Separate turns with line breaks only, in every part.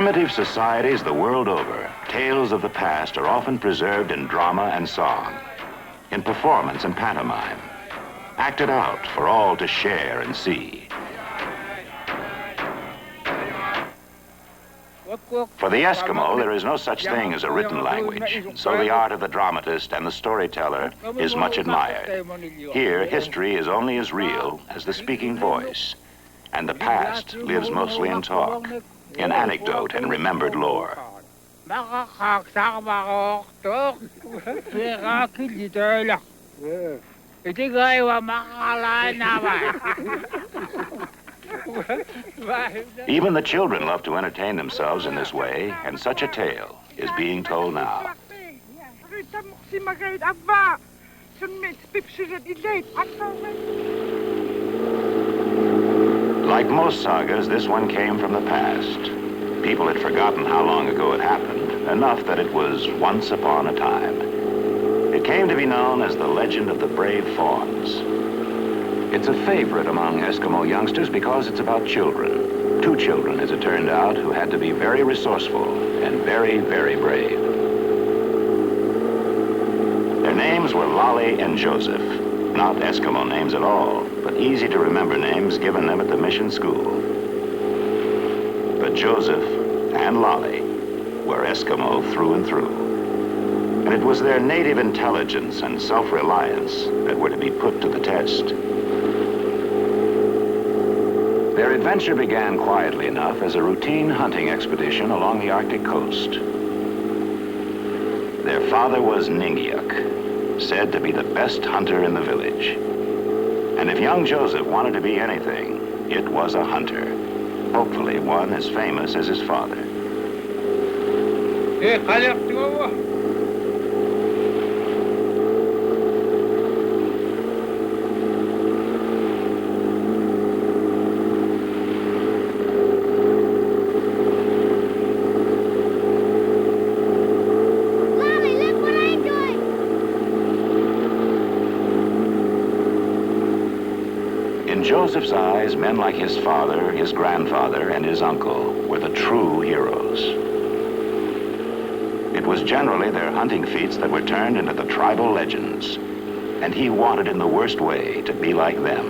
primitive societies the world over, tales of the past are often preserved in drama and song, in performance and pantomime, acted out for all to share and see. For the Eskimo, there is no such thing as a written language, so the art of the dramatist and the storyteller is much admired. Here, history is only as real as the speaking voice, and the past lives mostly in talk, in anecdote and remembered lore. Even the children love to entertain themselves in this way, and such a tale is being told now. Like most sagas, this one came from the past. People had forgotten how long ago it happened, enough that it was once upon a time. It came to be known as the legend of the brave fawns. It's a favorite among Eskimo youngsters because it's about children. Two children, as it turned out, who had to be very resourceful and very, very brave. Their names were Lolly and Joseph. Not Eskimo names at all, but easy to remember names given them at the mission school. But Joseph and Lolly were Eskimo through and through. And it was their native intelligence and self-reliance that were to be put to the test. Their adventure began quietly enough as a routine hunting expedition along the Arctic coast. Their father was Ningiuk, said to be the best hunter in the village. And if young Joseph wanted to be anything, it was a hunter. Hopefully one as famous as his father. In Joseph's eyes, men like his father, his grandfather, and his uncle were the true heroes. It was generally their hunting feats that were turned into the tribal legends, and he wanted in the worst way to be like them.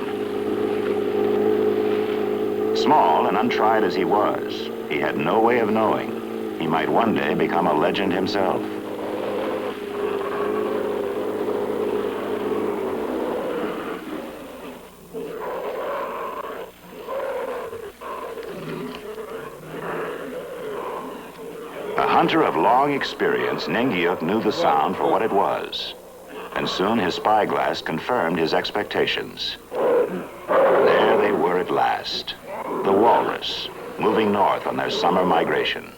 Small and untried as he was, he had no way of knowing he might one day become a legend himself. A hunter of long experience, Ningiuk knew the sound for what it was, and soon his spyglass confirmed his expectations. There they were at last, the walrus, moving north on their summer migration.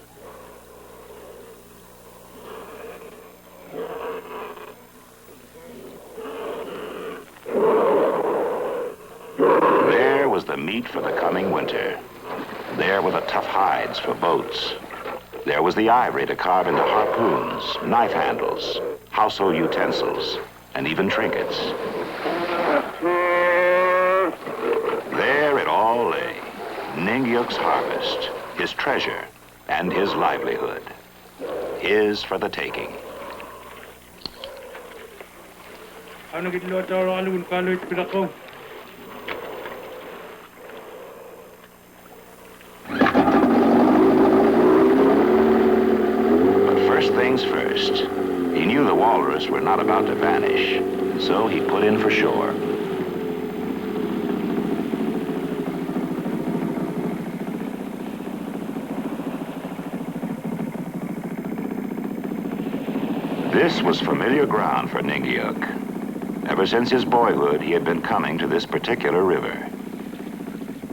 There was the meat for the coming winter. There were the tough hides for boats. There was the ivory to carve into harpoons, knife handles, household utensils, and even trinkets. There it all lay, Ningiuk's harvest, his treasure, and his livelihood. His for the taking. Things first. He knew the walrus were not about to vanish, and so he put in for shore. This was familiar ground for Ningiuk. Ever since his boyhood, he had been coming to this particular river.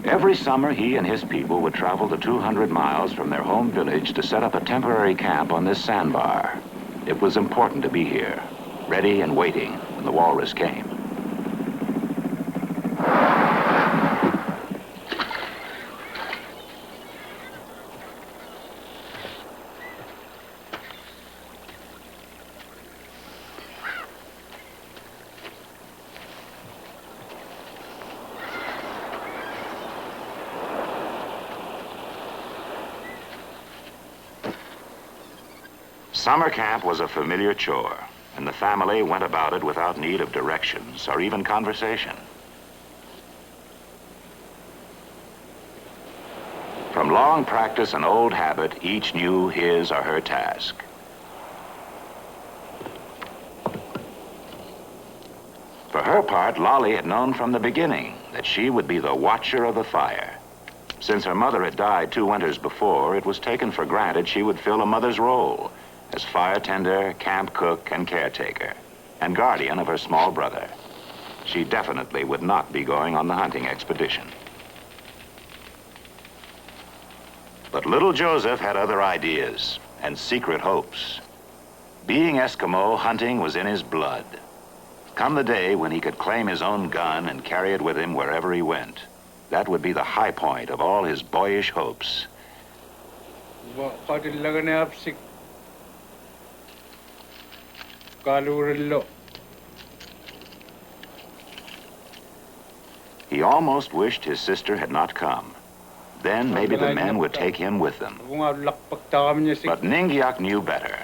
Every summer, he and his people would travel the 200 miles from their home village to set up a temporary camp on this sandbar. It was important to be here, ready and waiting when the walrus came. Summer camp was a familiar chore, and the family went about it without need of directions or even conversation. From long practice and old habit, each knew his or her task. For her part, Lolly had known from the beginning that she would be the watcher of the fire. Since her mother had died 2 winters before, it was taken for granted she would fill a mother's role as fire tender, camp cook, and caretaker, and guardian of her small brother. She definitely would not be going on the hunting expedition. But little Joseph had other ideas and secret hopes. Being Eskimo, hunting was in his blood. Come the day when he could claim his own gun and carry it with him wherever he went, that would be the high point of all his boyish hopes. He almost wished his sister had not come. Then maybe the men would take him with them. But Ningiak knew better.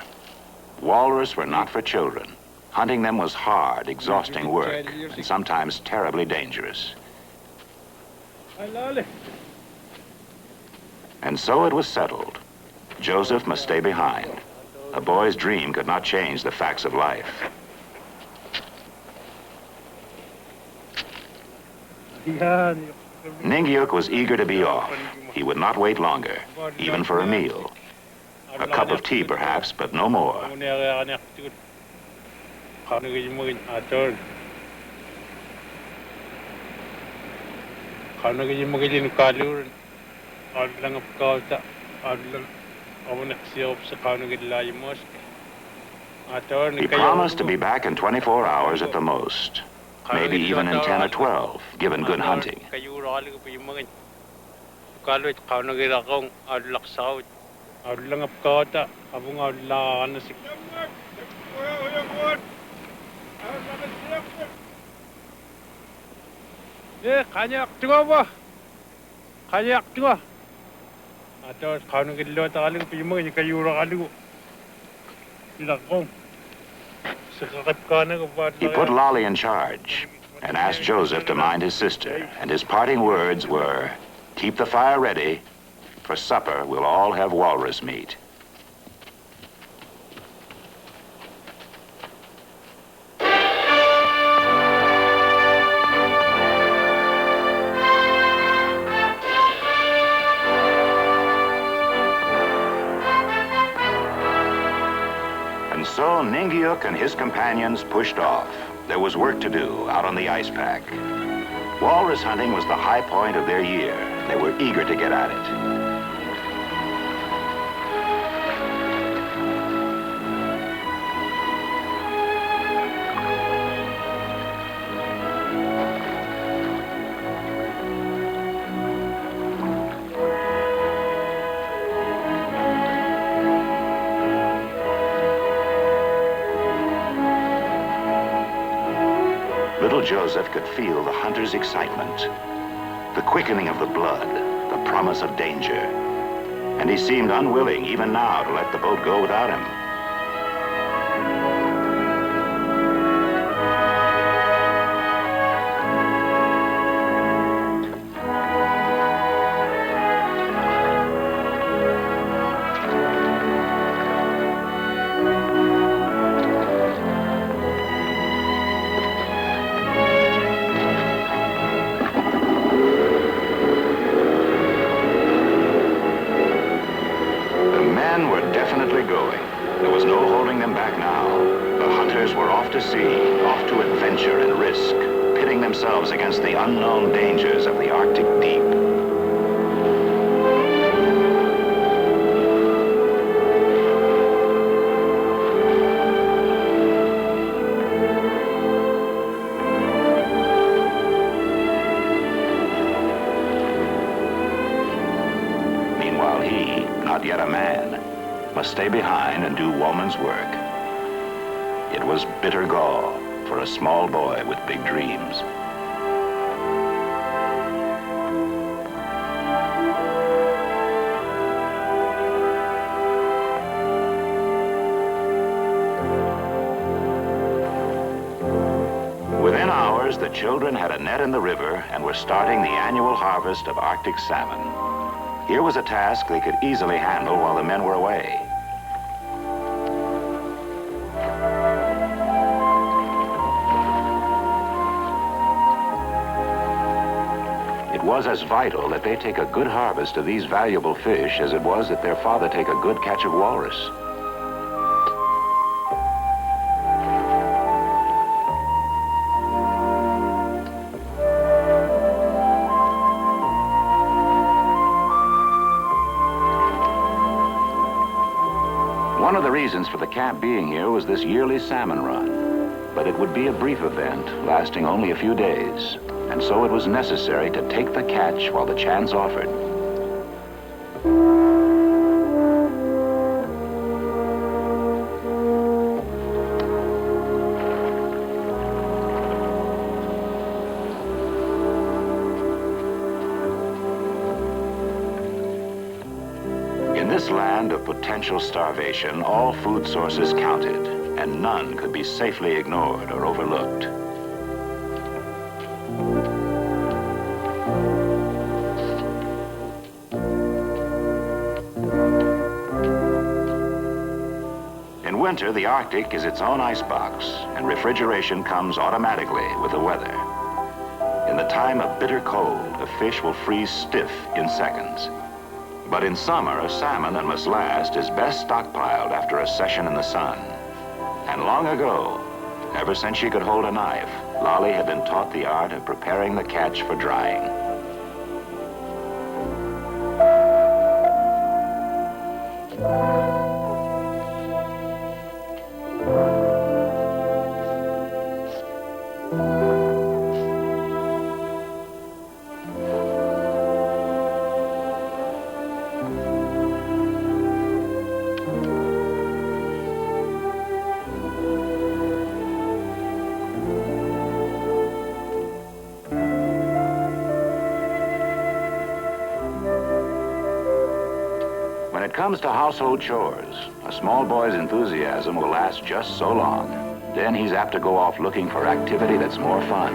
Walrus were not for children. Hunting them was hard, exhausting work, and sometimes terribly dangerous. And so it was settled. Joseph must stay behind. A boy's dream could not change the facts of life. Ningiuk was eager to be off. He would not wait longer, even for a meal. A cup of tea, perhaps, but no more. He promised to be back in 24 hours at the most. Maybe even in 10 or 12, given good hunting. He put Lolly in charge and asked Joseph to mind his sister, and his parting words were, "Keep the fire ready. For supper, we'll all have walrus meat." And so Ningiuk and his companions pushed off. There was work to do out on the ice pack. Walrus hunting was the high point of their year. They were eager to get at it. Little Joseph could feel the hunter's excitement, the quickening of the blood, the promise of danger. And he seemed unwilling, even now, to let the boat go without him. Going. There was no holding them back now. The hunters were off to sea, off to adventure and risk, pitting themselves against the unknown dangers of the Arctic deep. Meanwhile, he, not yet a man, must stay behind and do woman's work. It was bitter gall for a small boy with big dreams. summers, the children had a net in the river and were starting the annual harvest of Arctic salmon. Here was a task they could easily handle while the men were away. It was as vital that they take a good harvest of these valuable fish as it was that their father take a good catch of walrus. One of the reasons for the camp being here was this yearly salmon run, but it would be a brief event lasting only a few days, and so it was necessary to take the catch while the chance offered. In this land of potential starvation, all food sources counted, and none could be safely ignored or overlooked. In winter, the Arctic is its own icebox, and refrigeration comes automatically with the weather. In the time of bitter cold, a fish will freeze stiff in seconds. But in summer, a salmon that must last is best stockpiled after a session in the sun. And long ago, ever since she could hold a knife, Lolly had been taught the art of preparing the catch for drying. When it comes to household chores, a small boy's enthusiasm will last just so long. Then he's apt to go off looking for activity that's more fun.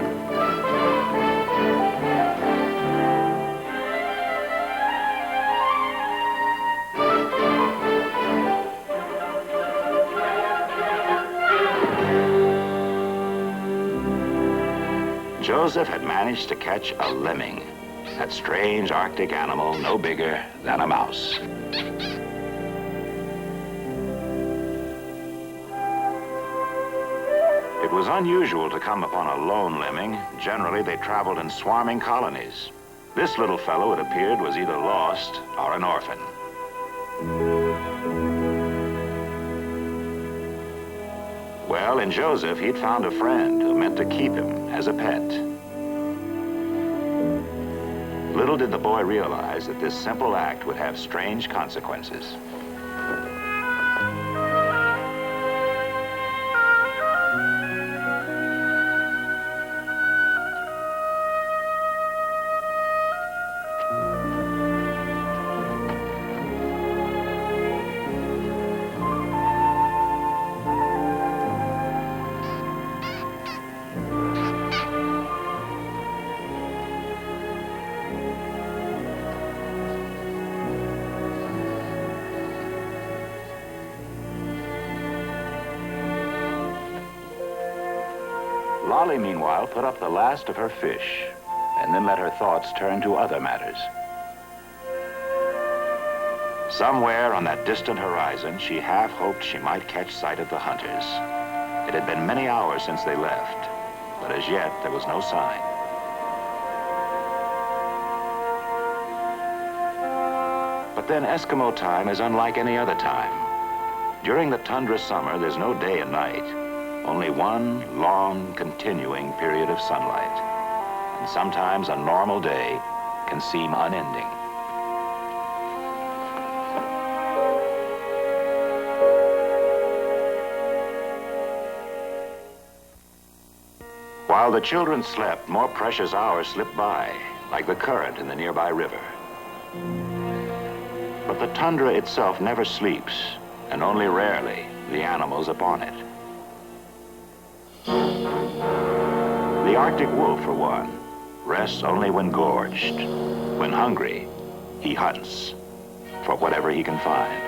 Joseph had managed to catch a lemming, that strange Arctic animal no bigger than a mouse. It was unusual to come upon a lone lemming. Generally, they traveled in swarming colonies. This little fellow, it appeared, was either lost or an orphan. Well, in Joseph, he'd found a friend who meant to keep him as a pet. Little did the boy realize that this simple act would have strange consequences. Lolly, meanwhile, put up the last of her fish, and then let her thoughts turn to other matters. Somewhere on that distant horizon, she half hoped she might catch sight of the hunters. It had been many hours since they left, but as yet there was no sign. But then Eskimo time is unlike any other time. During the tundra summer, there's no day and night. Only one long, continuing period of sunlight. And sometimes a normal day can seem unending. While the children slept, more precious hours slipped by, like the current in the nearby river. But the tundra itself never sleeps, and only rarely the animals upon it. The The Arctic wolf, for one, rests only when gorged. When hungry, he hunts for whatever he can find.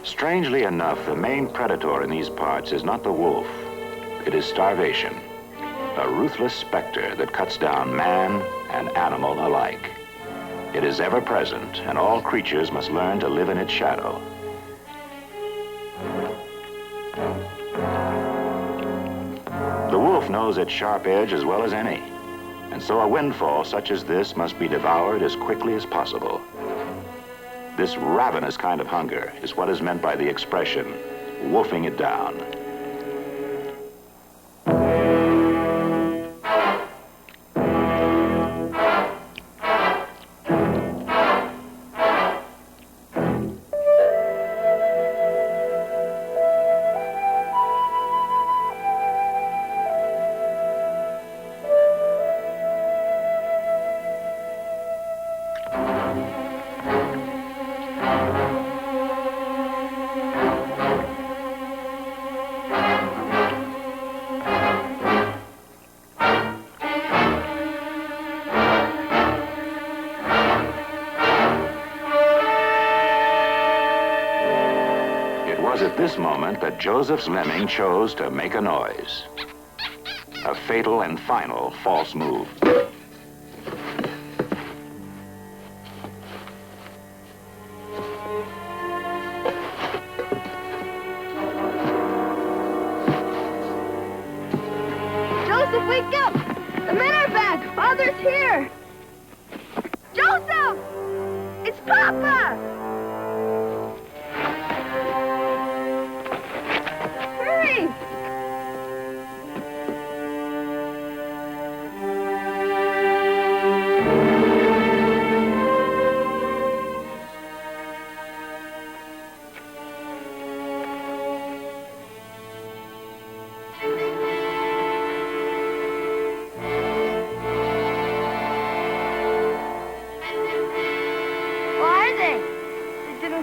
Strangely enough, the main predator in these parts is not the wolf. It is starvation, a ruthless specter that cuts down man and animal alike. It is ever present, and all creatures must learn to live in its shadow. The wolf knows its sharp edge as well as any, and so a windfall such as this must be devoured as quickly as possible. This ravenous kind of hunger is what is meant by the expression, wolfing it down. At this moment that Joseph's lemming chose to make a noise. A fatal and final false move.
Joseph, wake up! The men are back! Father's here! Joseph! It's Papa!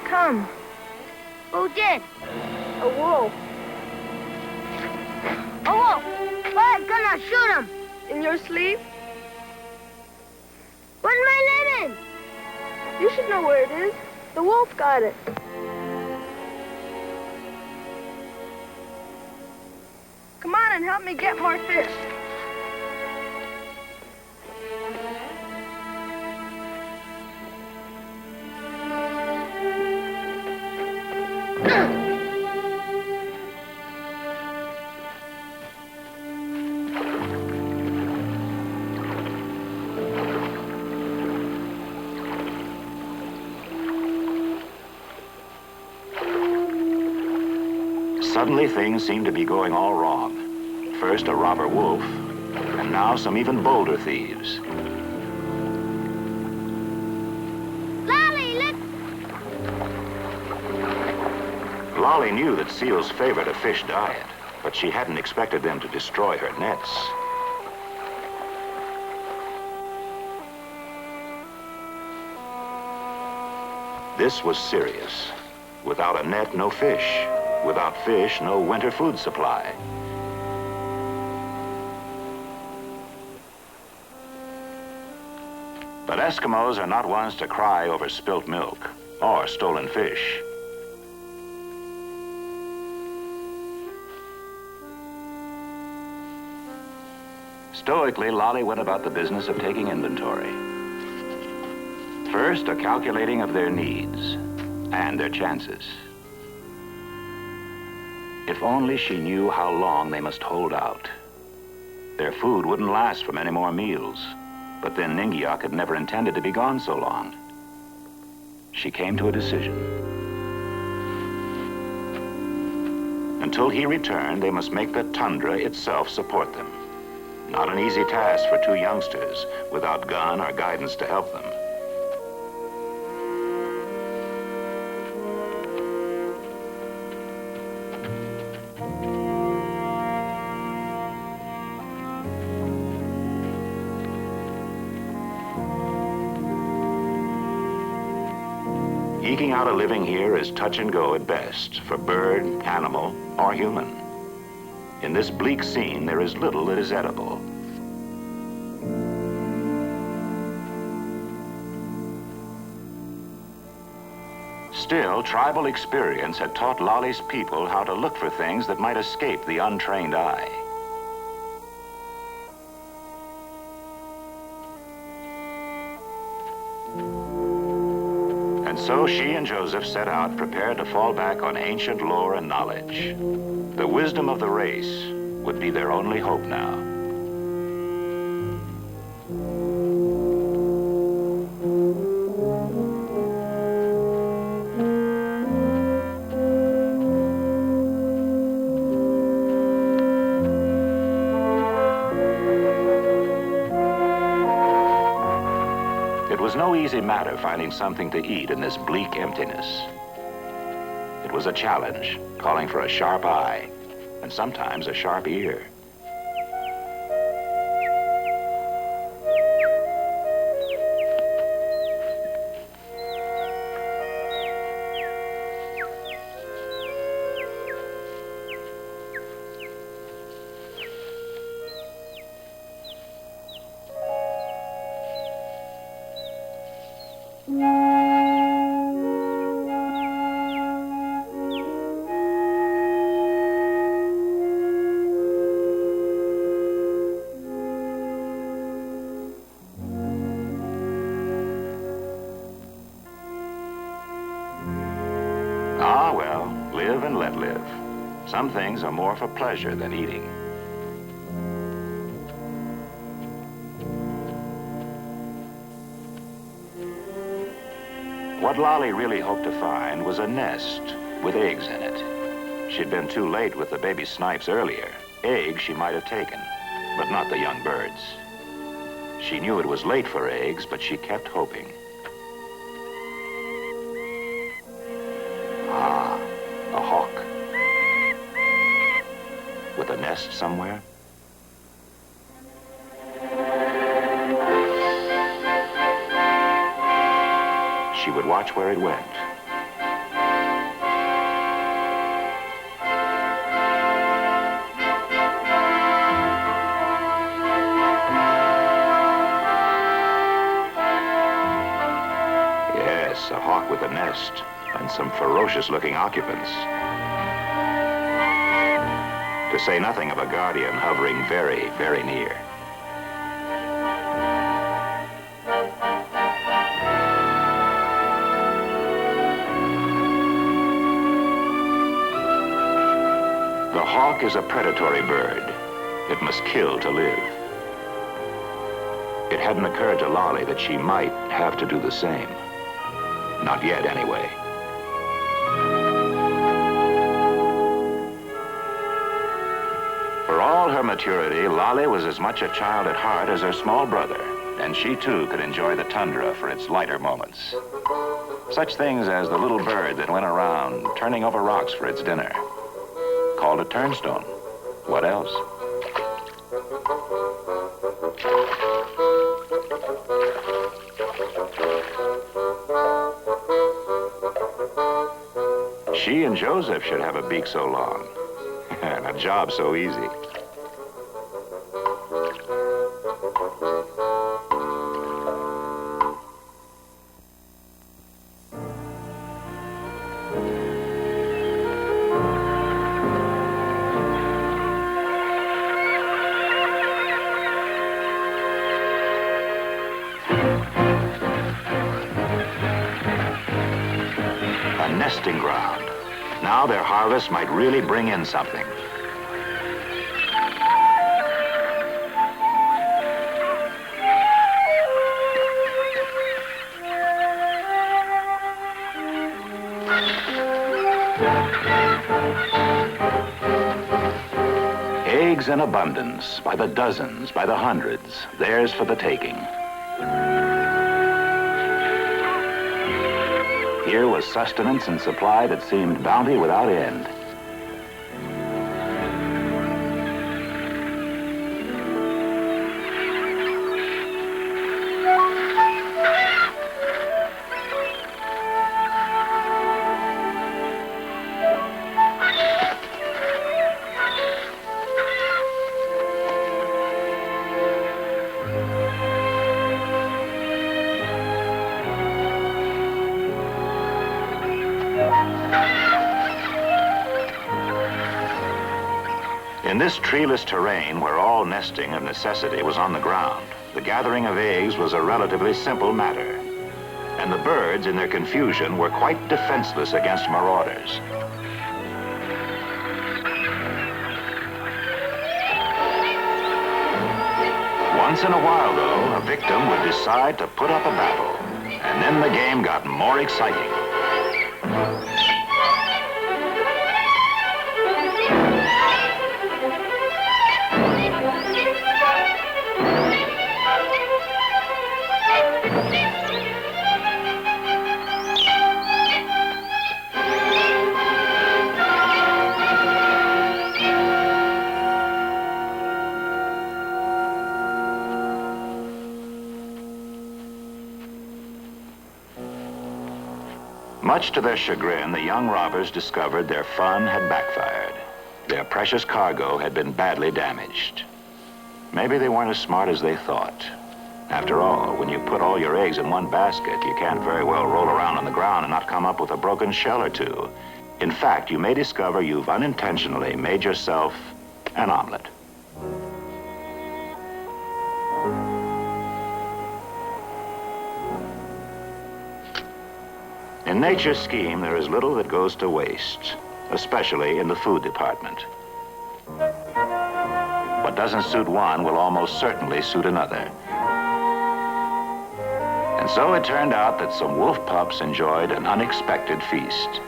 Come. Who did? A wolf. A wolf! Why, I'm gonna shoot him. In your sleep? Where's my lemon? You should know where it is. The wolf got it. Come on and help me get more fish.
Suddenly, things seem to be going all wrong. First, a robber wolf, and now some even bolder thieves.
Lolly, look!
Lolly knew that seals favored a fish diet, but she hadn't expected them to destroy her nets. This was serious. Without a net, no fish. Without fish, no winter food supply. But Eskimos are not ones to cry over spilt milk or stolen fish. Stoically, Lolly went about the business of taking inventory. First, a calculating of their needs and their chances. If only she knew how long they must hold out. Their food wouldn't last for many more meals, but then Ningiok had never intended to be gone so long. She came to a decision. Until he returned, they must make the tundra itself support them. Not an easy task for two youngsters without gun or guidance to help them. Eking out a living here is touch and go at best for bird, animal, or human. In this bleak scene, there is little that is edible. Still, tribal experience had taught Lolly's people how to look for things that might escape the untrained eye. And so she and Joseph set out, prepared to fall back on ancient lore and knowledge. The wisdom of the race would be their only hope now. It was no easy matter finding something to eat in this bleak emptiness. It was a challenge, calling for a sharp eye, and sometimes a sharp ear. Ah, well, live and let live. Some things are more for pleasure than eating. What Lolly really hoped to find was a nest with eggs in it. She'd been too late with the baby snipes earlier. Eggs she might have taken, but not the young birds. She knew it was late for eggs, but she kept hoping. Ah, a hawk. With a nest somewhere? She would watch where it went. Yes, a hawk with a nest and some ferocious-looking occupants. To say nothing of a guardian hovering very, very near. The hawk is a predatory bird. It must kill to live. It hadn't occurred to Lolly that she might have to do the same. Not yet, anyway. For all her maturity, Lolly was as much a child at heart as her small brother, and she too could enjoy the tundra for its lighter moments. Such things as the little bird that went around turning over rocks for its dinner. Called a turnstone. What else? She and Joseph should have a beak so long, and a job so easy. A nesting ground. Now their harvest might really bring in something. Eggs in abundance, by the dozens, by the hundreds, theirs for the taking. Here was sustenance and supply that seemed bounty without end. In this treeless terrain where all nesting of necessity was on the ground, the gathering of eggs was a relatively simple matter. And the birds, in their confusion, were quite defenseless against marauders. Once in a while, though, a victim would decide to put up a battle, and then the game got more exciting. Much to their chagrin, the young robbers discovered their fun had backfired. Their precious cargo had been badly damaged. Maybe they weren't as smart as they thought. After all, when you put all your eggs in one basket, you can't very well roll around on the ground and not come up with a broken shell or two. In fact, you may discover you've unintentionally made yourself an omelet. In nature's scheme, there is little that goes to waste, especially in the food department. What doesn't suit one will almost certainly suit another. And so it turned out that some wolf pups enjoyed an unexpected feast.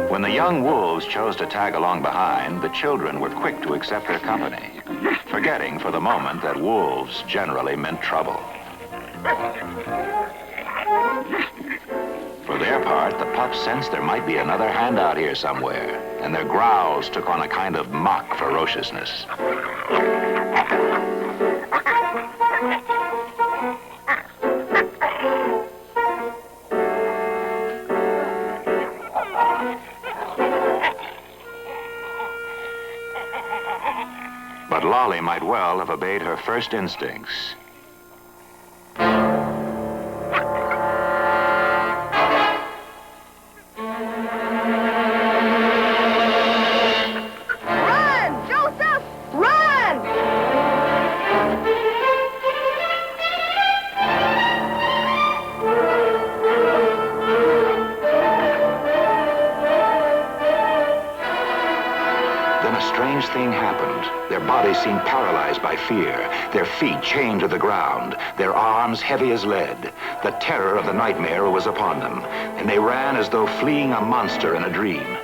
When the young wolves chose to tag along behind, the children were quick to accept their company, forgetting for the moment that wolves generally meant trouble. For their part, the pups sensed there might be another hand out here somewhere, and their growls took on a kind of mock ferociousness. But Lolly might well have obeyed her first instincts.
Run, Joseph! Run!
Then a strange thing happened. Their bodies seemed paralyzed by fear, their feet chained to the ground, their arms heavy as lead. The terror of the nightmare was upon them, and they ran as though fleeing a monster in a dream.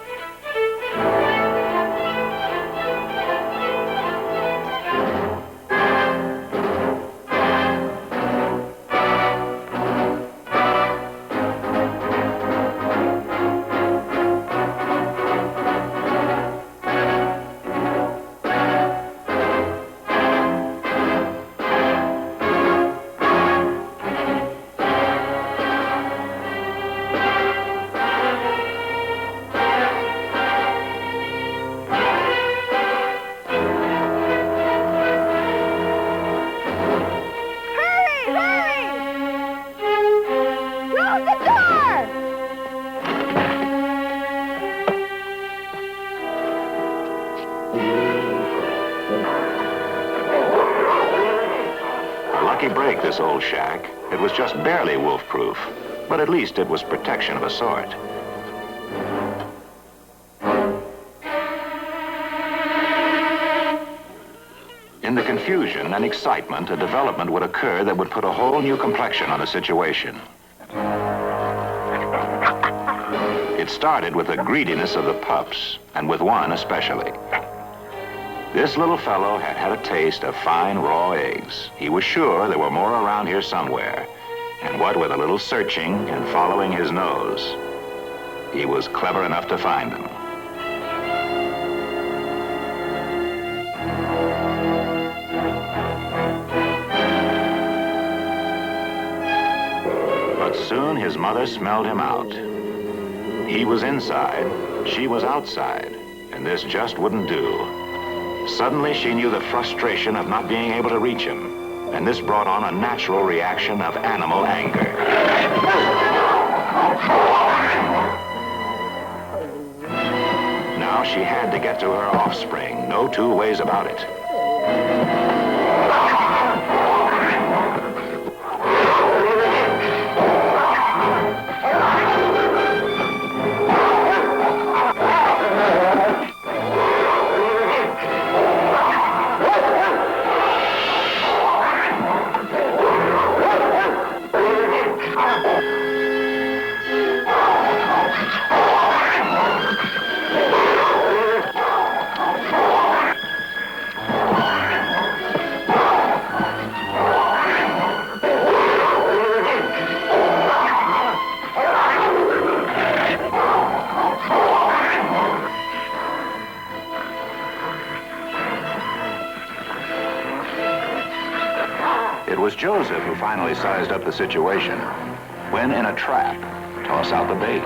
Lucky break, this old shack. It was just barely wolf-proof, but at least it was protection of a sort. In the confusion and excitement, a development would occur that would put a whole new complexion on the situation. It started with the greediness of the pups, and with one especially. This little fellow had had a taste of fine raw eggs. He was sure there were more around here somewhere. And what with a little searching and following his nose, he was clever enough to find them. But soon his mother smelled him out. He was inside, she was outside, and this just wouldn't do. Suddenly, she knew the frustration of not being able to reach him, and this brought on a natural reaction of animal anger. Now she had to get to her offspring, no two ways about it. It was Joseph who finally sized up the situation. When in a trap, toss out the bait.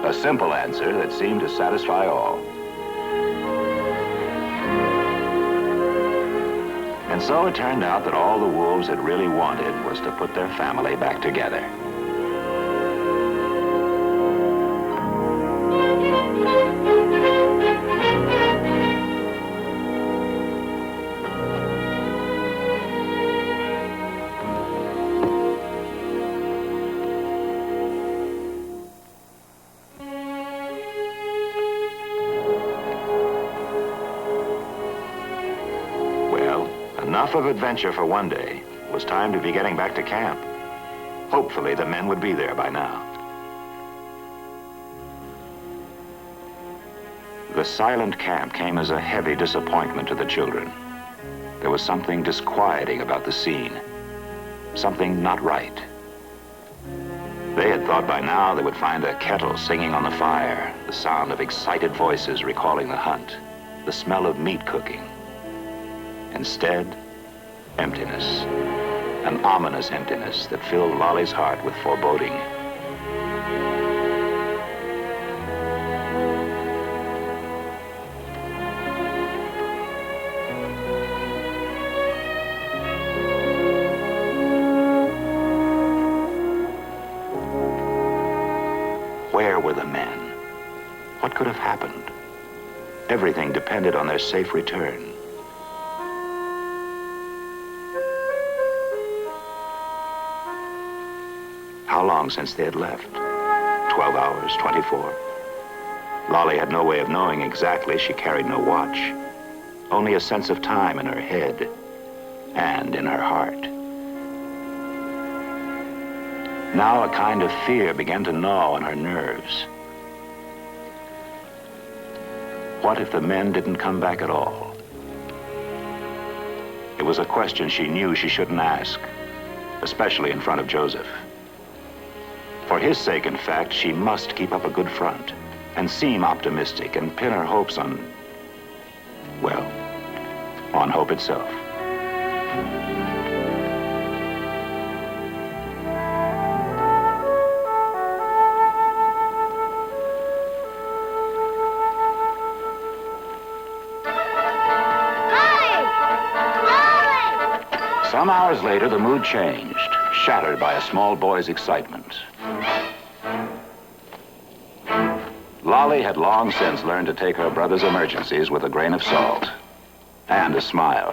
A simple answer that seemed to satisfy all. And so it turned out that all the wolves had really wanted was to put their family back together. Enough of adventure for one day. It was time to be getting back to camp. Hopefully the men would be there by now. The silent camp came as a heavy disappointment to the children. There was something disquieting about the scene. Something not right. They had thought by now they would find a kettle singing on the fire, the sound of excited voices recalling the hunt, the smell of meat cooking. Instead, emptiness. An ominous emptiness that filled Lolly's heart with foreboding. Where were the men? What could have happened? Everything depended on their safe return. How long since they had left? 12 hours, 24? Lolly had no way of knowing exactly. She carried no watch. Only a sense of time in her head and in her heart. Now a kind of fear began to gnaw on her nerves. What if the men didn't come back at all? It was a question she knew she shouldn't ask, especially in front of Joseph. For his sake, in fact, she must keep up a good front and seem optimistic and pin her hopes on, well, on hope itself. Some hours later, the mood changed, shattered by a small boy's excitement. Lolly had long since learned to take her brother's emergencies with a grain of salt and a smile.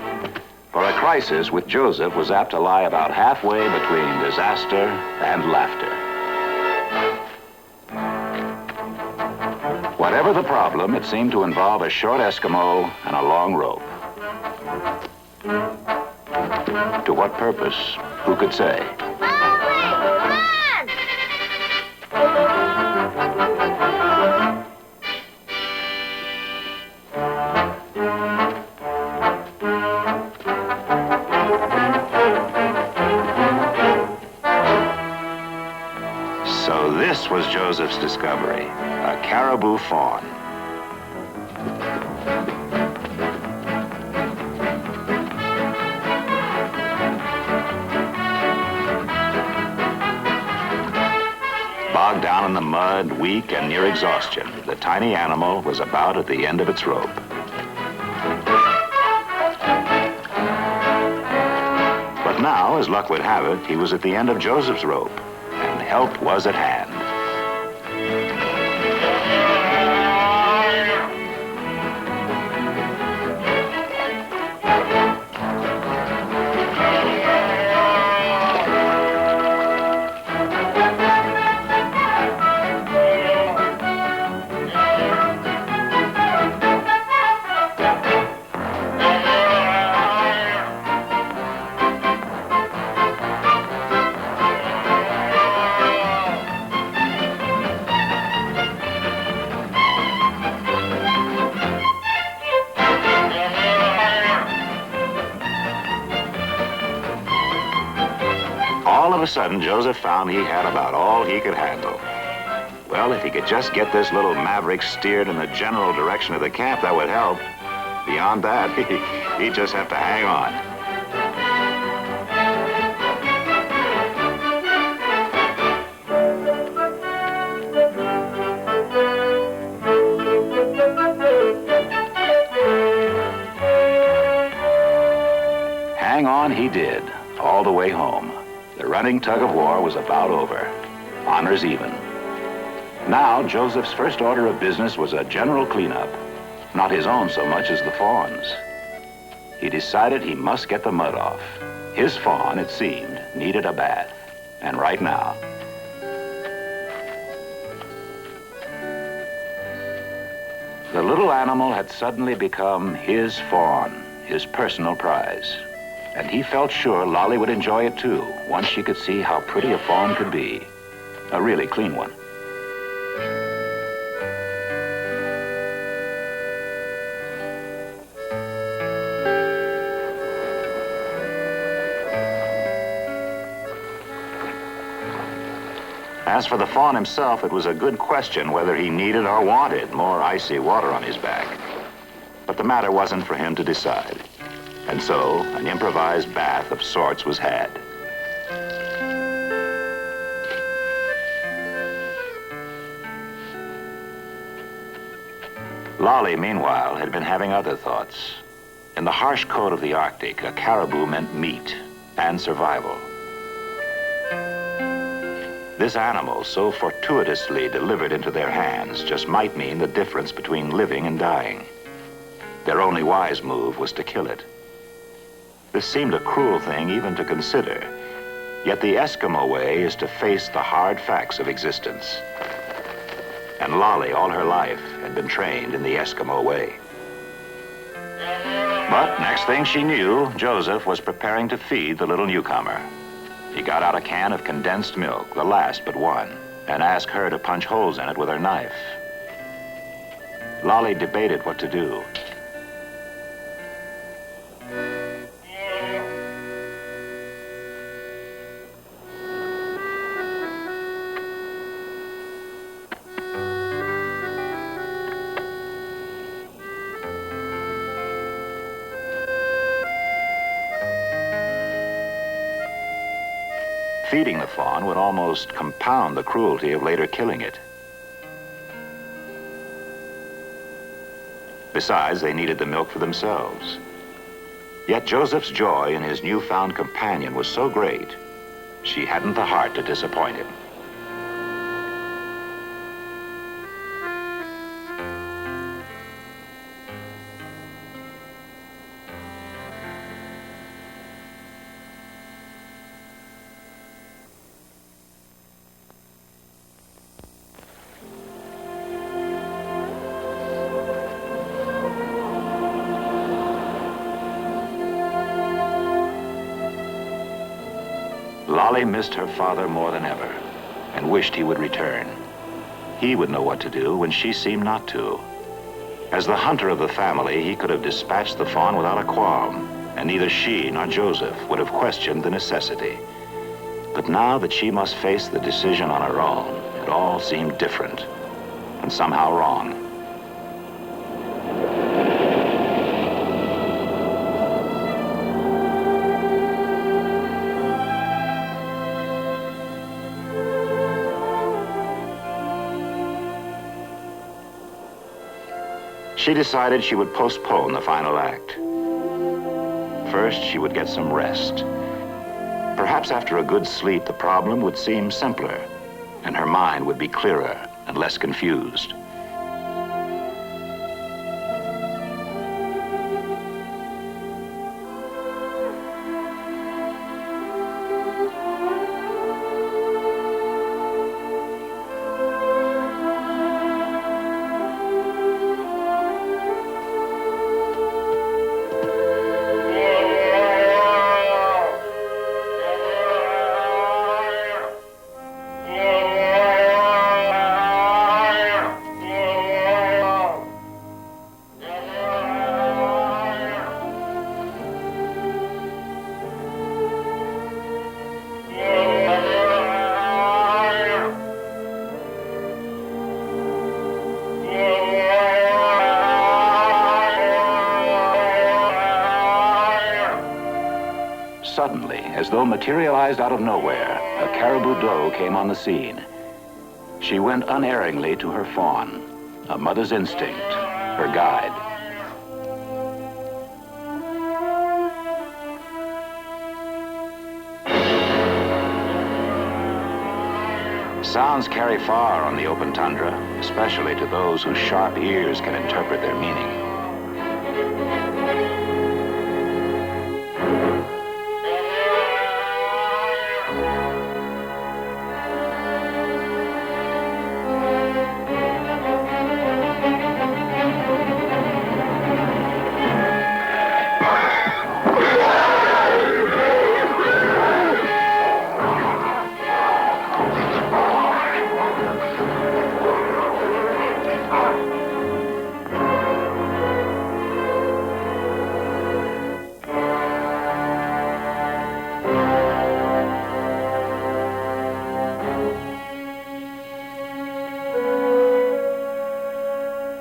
For a crisis with Joseph was apt to lie about halfway between disaster and laughter. Whatever the problem, it seemed to involve a short Eskimo and a long rope. To what purpose? Who could say? So this was Joseph's discovery, a caribou fawn. Bogged down in the mud, weak and near exhaustion, the tiny animal was about at the end of its rope. But now, as luck would have it, he was at the end of Joseph's rope, and help was at hand. All of a sudden, Joseph found he had about all he could handle. Well, if he could just get this little maverick steered in the general direction of the camp, that would help. Beyond that, he'd just have to hang on. Hang on he did, all the way home. The running tug-of-war was about over. Honors even. Now, Joseph's first order of business was a general cleanup. Not his own so much as the fawn's. He decided he must get the mud off. His fawn, it seemed, needed a bath. And right now. The little animal had suddenly become his fawn, his personal prize. And he felt sure Lolly would enjoy it too, once she could see how pretty a fawn could be. A really clean one. As for the fawn himself, it was a good question whether he needed or wanted more icy water on his back. But the matter wasn't for him to decide. And so, an improvised bath of sorts was had. Lolly, meanwhile, had been having other thoughts. In the harsh cold of the Arctic, a caribou meant meat and survival. This animal, so fortuitously delivered into their hands, just might mean the difference between living and dying. Their only wise move was to kill it. This seemed a cruel thing even to consider, yet the Eskimo way is to face the hard facts of existence. And Lolly, all her life, had been trained in the Eskimo way. But next thing she knew, Joseph was preparing to feed the little newcomer. He got out a can of condensed milk, the last but one, and asked her to punch holes in it with her knife. Lolly debated what to do. Feeding the fawn would almost compound the cruelty of later killing it. Besides, they needed the milk for themselves. Yet Joseph's joy in his newfound companion was so great, she hadn't the heart to disappoint him. Lolly missed her father more than ever and wished he would return. He would know what to do when she seemed not to. As the hunter of the family, he could have dispatched the fawn without a qualm, and neither she nor Joseph would have questioned the necessity. But now that she must face the decision on her own, it all seemed different and somehow wrong. She decided she would postpone the final act. First, she would get some rest. Perhaps after a good sleep, the problem would seem simpler, and her mind would be clearer and less confused. Suddenly, as though materialized out of nowhere, a caribou doe came on the scene. She went unerringly to her fawn, a mother's instinct, her guide. Sounds carry far on the open tundra, especially to those whose sharp ears can interpret their meaning.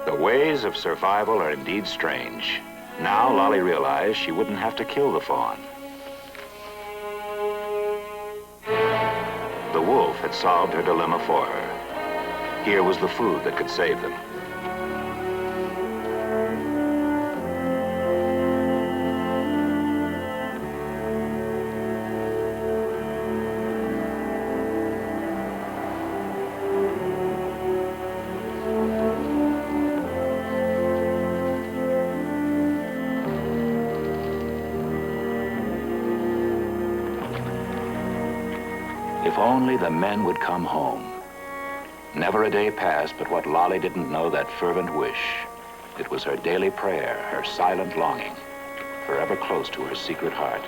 The ways of survival are indeed strange. Now Lolly realized she wouldn't have to kill the fawn. The wolf had solved her dilemma for her. Here was the food that could save them. If only the men would come home. Never a day passed but what Lolly didn't know that fervent wish. It was her daily prayer, her silent longing, forever close to her secret heart.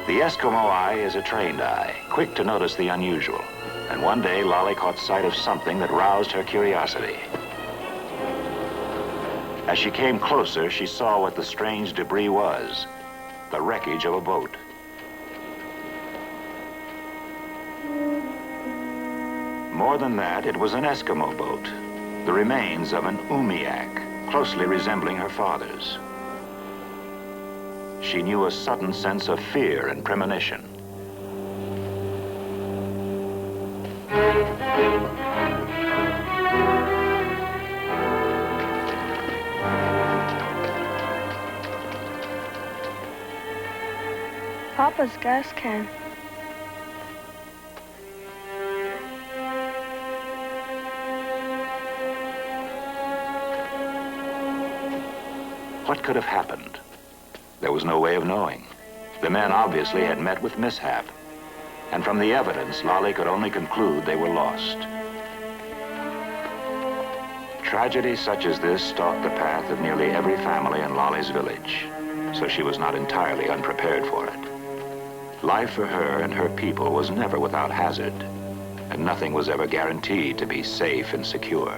The Eskimo eye is a trained eye, quick to notice the unusual. And one day, Lolly caught sight of something that roused her curiosity. As she came closer, she saw what the strange debris was, the wreckage of a boat. More than that, it was an Eskimo boat, the remains of an umiak, closely resembling her father's. She knew a sudden sense of fear and premonition.
Papa's gas can.
What could have happened? There was no way of knowing. The men obviously had met with mishap, and from the evidence, Lolly could only conclude they were lost. Tragedy such as this stalked the path of nearly every family in Lolly's village, so she was not entirely unprepared for it. Life for her and her people was never without hazard, and nothing was ever guaranteed to be safe and secure.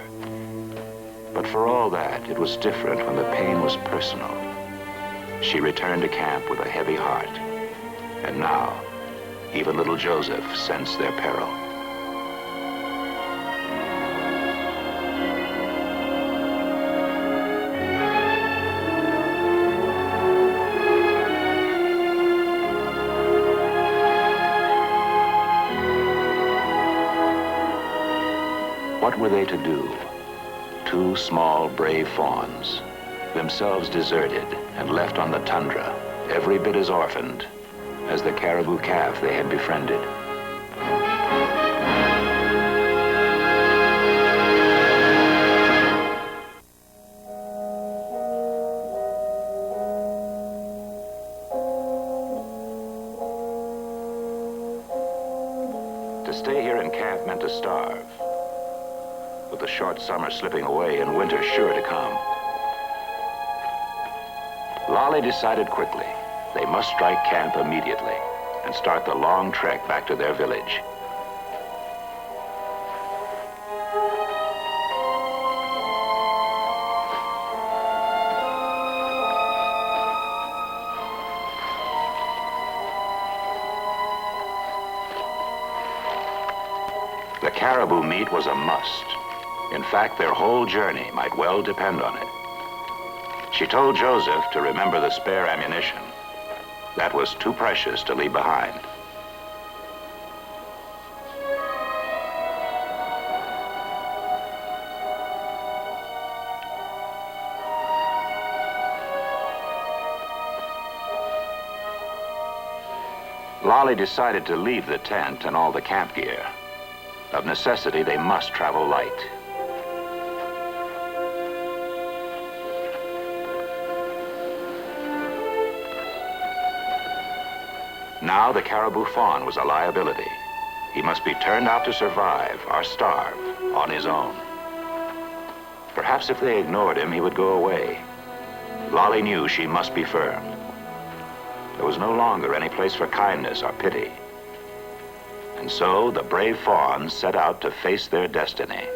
But for all that, it was different when the pain was personal. She returned to camp with a heavy heart, and now Even little Joseph sensed their peril. What were they to do? Two small, brave fawns, themselves deserted and left on the tundra, every bit as orphaned as the caribou calf they had befriended. To stay here in camp meant to starve, with the short summer slipping away and winter sure to come. Lolly decided quickly they must strike camp immediately and start the long trek back to their village. The caribou meat was a must. In fact, their whole journey might well depend on it. She told Joseph to remember the spare ammunition. That was too precious to leave behind. Lolly decided to leave the tent and all the camp gear. Of necessity, they must travel light. Now the caribou fawn was a liability. He must be turned out to survive or starve on his own. Perhaps if they ignored him, he would go away. Lolly knew she must be firm. There was no longer any place for kindness or pity. And so the brave fawns set out to face their destiny.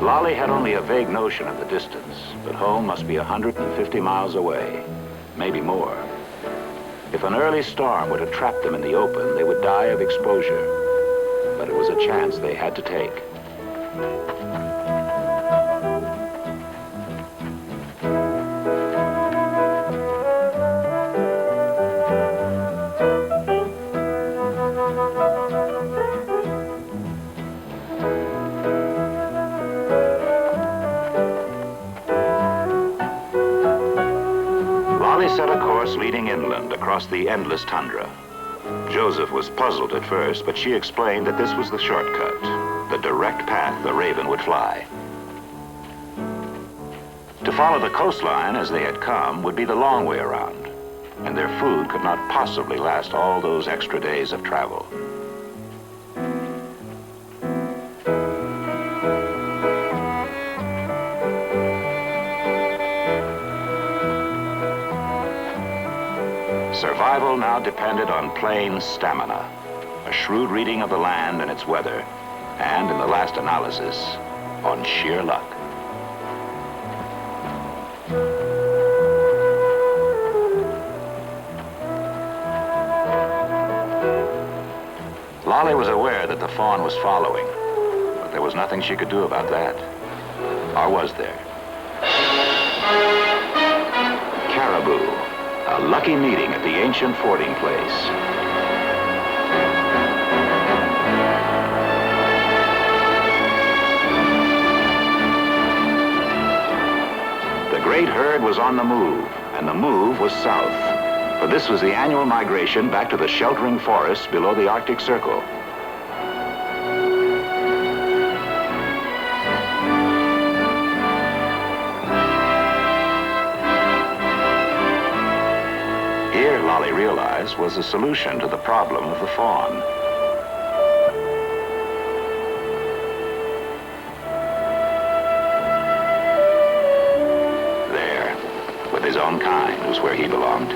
Lolly had only a vague notion of the distance, but home must be 150 miles away, maybe more. If an early storm were to trap them in the open, they would die of exposure. But it was a chance they had to take. Lolly set a course leading inland across the endless tundra. Joseph was puzzled at first, but she explained that this was the shortcut, the direct path the Raven would fly. To follow the coastline as they had come would be the long way around, and their food could not possibly last all those extra days of travel. Survival now depended on plain stamina, a shrewd reading of the land and its weather, and in the last analysis, on sheer luck. Lolly was aware that the fawn was following, but there was nothing she could do about that. Or was there? Caribou. A lucky meeting at the ancient fording place. The great herd was on the move, and the move was south. For this was the annual migration back to the sheltering forests below the Arctic Circle. Here, Lolly realized, was a solution to the problem of the fawn. There, with his own kind, was where he belonged.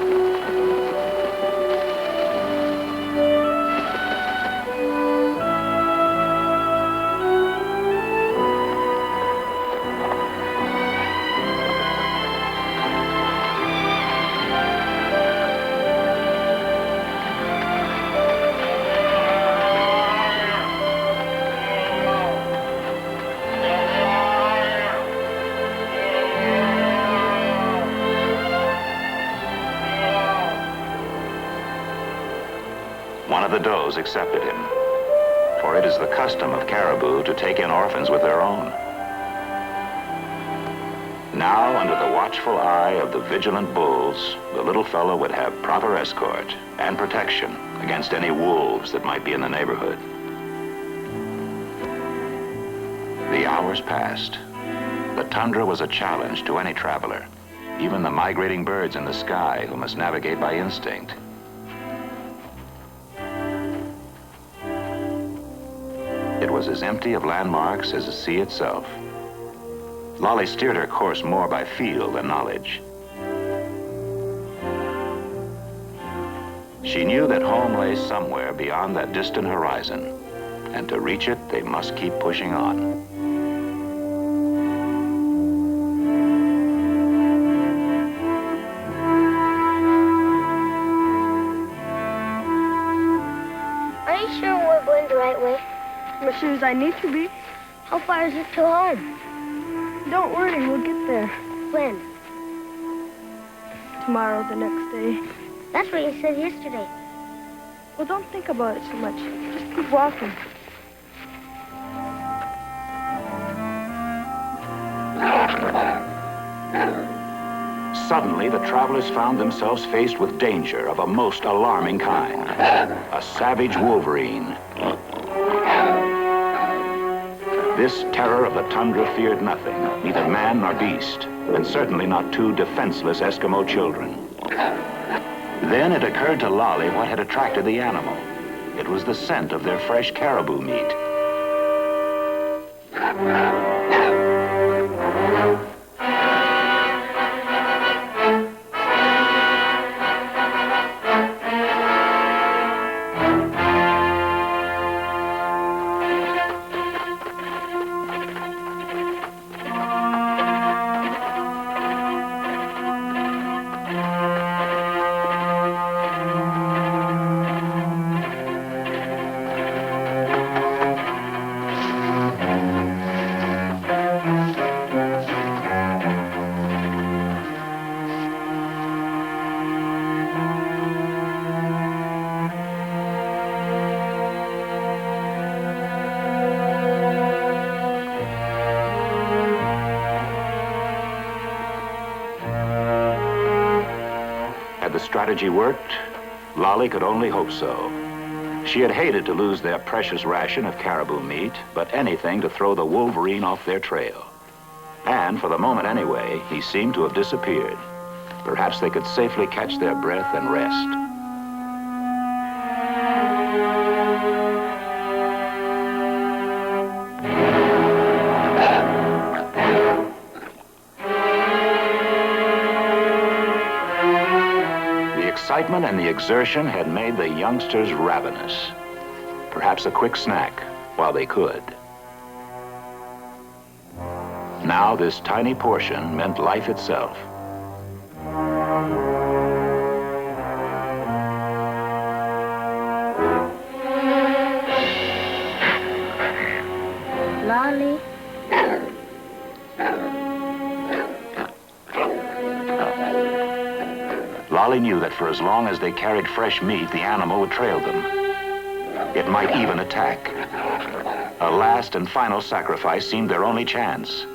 One of the does accepted him, for it is the custom of caribou to take in orphans with their own. Now, under the watchful eye of the vigilant bulls, the little fellow would have proper escort and protection against any wolves that might be in the neighborhood. The hours passed. The tundra was a challenge to any traveler, even the migrating birds in the sky who must navigate by instinct. It was as empty of landmarks as the sea itself. Lolly steered her course more by feel than knowledge. She knew that home lay somewhere beyond that distant horizon, and to reach it, they must keep pushing on.
Are you sure we're going the right way? I'm as sure as I need to be. How far is it to home? Don't worry, we'll get there. When? Tomorrow, the next day. That's what you said yesterday. Well, don't think about it so much. Just keep walking.
Suddenly, the travelers found themselves faced with danger of a most alarming kind. A savage wolverine. This terror of the tundra feared nothing, neither man nor beast, and certainly not two defenseless Eskimo children. Then it occurred to Lolly what had attracted the animal. It was the scent of their fresh caribou meat. Had the strategy worked? Lolly could only hope so. She had hated to lose their precious ration of caribou meat, but anything to throw the wolverine off their trail. And for the moment anyway, he seemed to have disappeared. Perhaps they could safely catch their breath and rest. The excitement and the exertion had made the youngsters ravenous. Perhaps a quick snack while they could. Now this tiny portion meant life itself.
Lolly.
Lolly knew that for as long as they carried fresh meat, the animal would trail them. It might even attack. A last and final sacrifice seemed their only chance.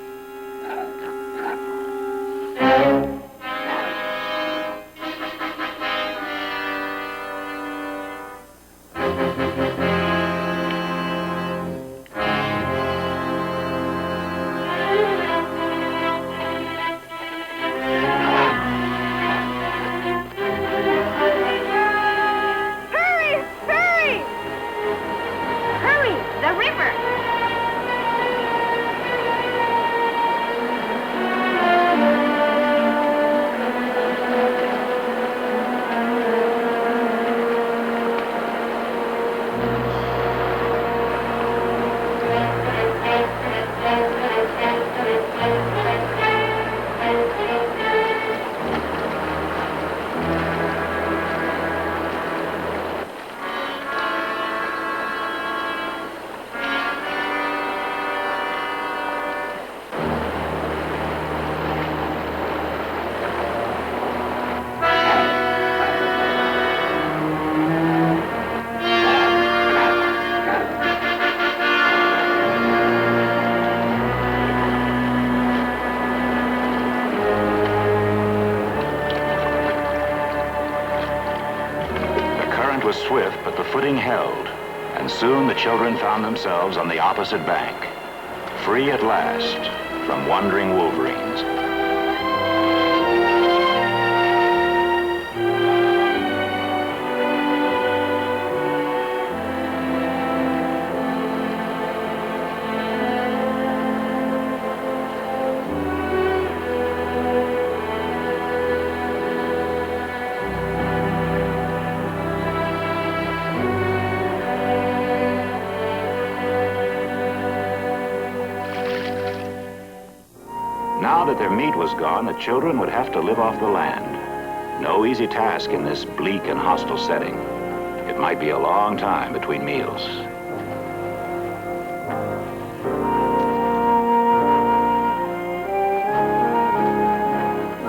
swift, but the footing held, and soon the children found themselves on the opposite bank, free at last from wandering wolverines. Now that their meat was gone, the children would have to live off the land. No easy task in this bleak and hostile setting. It might be a long time between meals.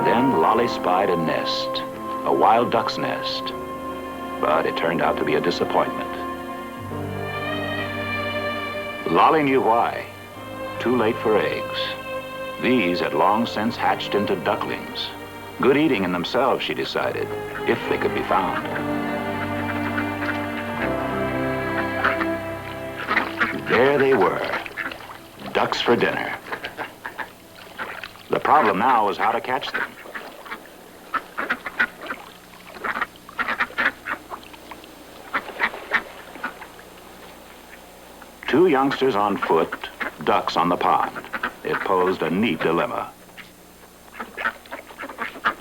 Then Lolly spied a nest, a wild duck's nest, but it turned out to be a disappointment. Lolly knew why. Too late for eggs. These had long since hatched into ducklings. Good eating in themselves, she decided, if they could be found. There they were, ducks for dinner. The problem now was how to catch them. Two youngsters on foot, ducks on the pond. It posed a neat dilemma.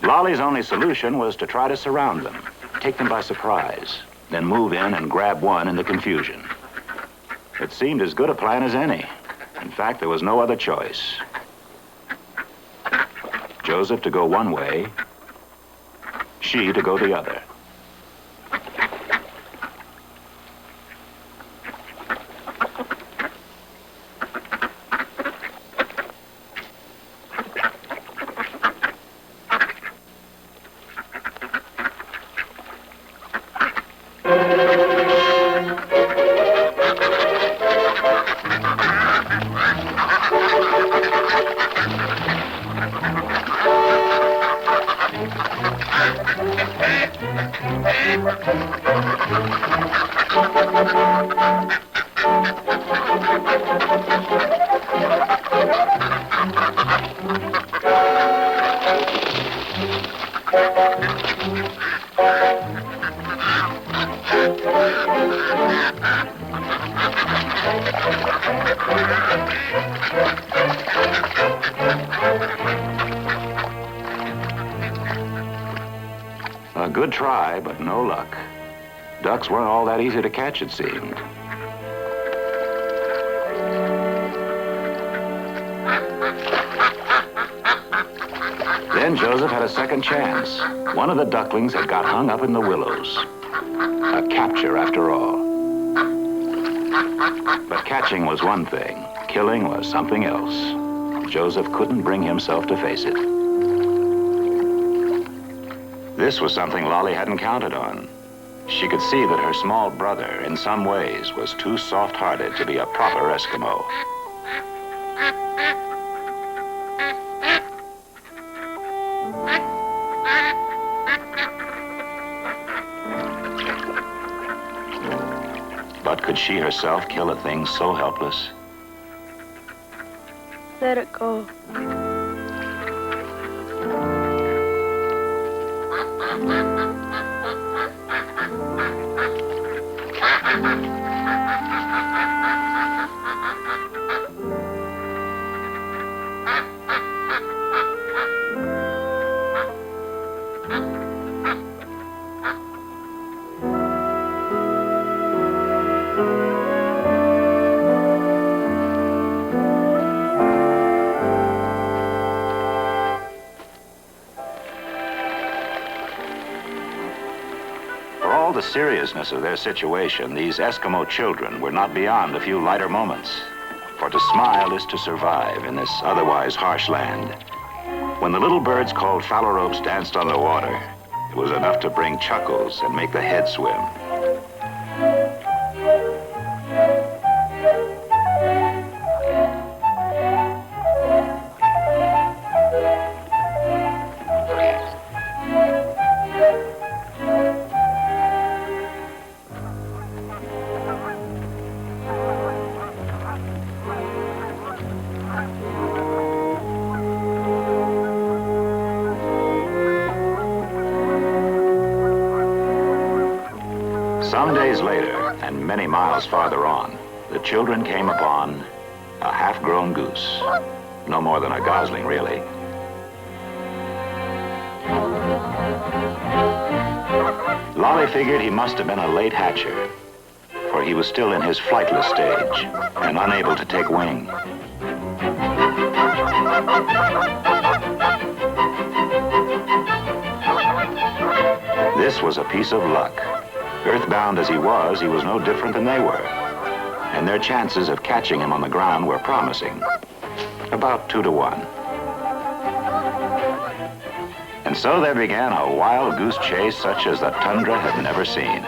Lolly's only solution was to try to surround them, take them by surprise, then move in and grab one in the confusion. It seemed as good a plan as any. In fact, there was no other choice. Joseph to go one way, she to go the other. A good try, but no luck. Ducks weren't all that easy to catch, it seemed. Then Joseph had a second chance. One of the ducklings had got hung up in the willows. A capture, after all. But catching was one thing. Killing was something else. Joseph couldn't bring himself to face it. This was something Lolly hadn't counted on. She could see that her small brother, in some ways, was too soft-hearted to be a proper Eskimo. But could she herself kill a thing so helpless?
Let it go.
The seriousness of their situation, these Eskimo children were not beyond a few lighter moments. For to smile is to survive in this otherwise harsh land. When the little birds called phalaropes danced on the water, it was enough to bring chuckles and make the head swim. Some days later, and many miles farther on, the children came upon a half-grown goose. No more than a gosling, really. Lolly figured he must have been a late hatcher, for he was still in his flightless stage and unable to take wing. This was a piece of luck. Earthbound as he was no different than they were, and their chances of catching him on the ground were promising, about 2 to 1. And so there began a wild goose chase such as the tundra had never seen.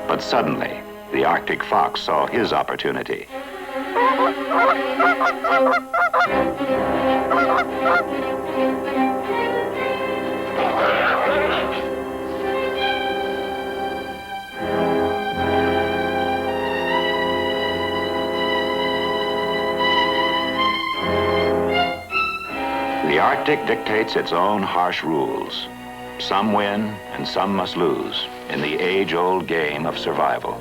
But suddenly, the Arctic fox saw his opportunity. The Arctic dictates its own harsh rules. Some win and some must lose in the age-old game of survival.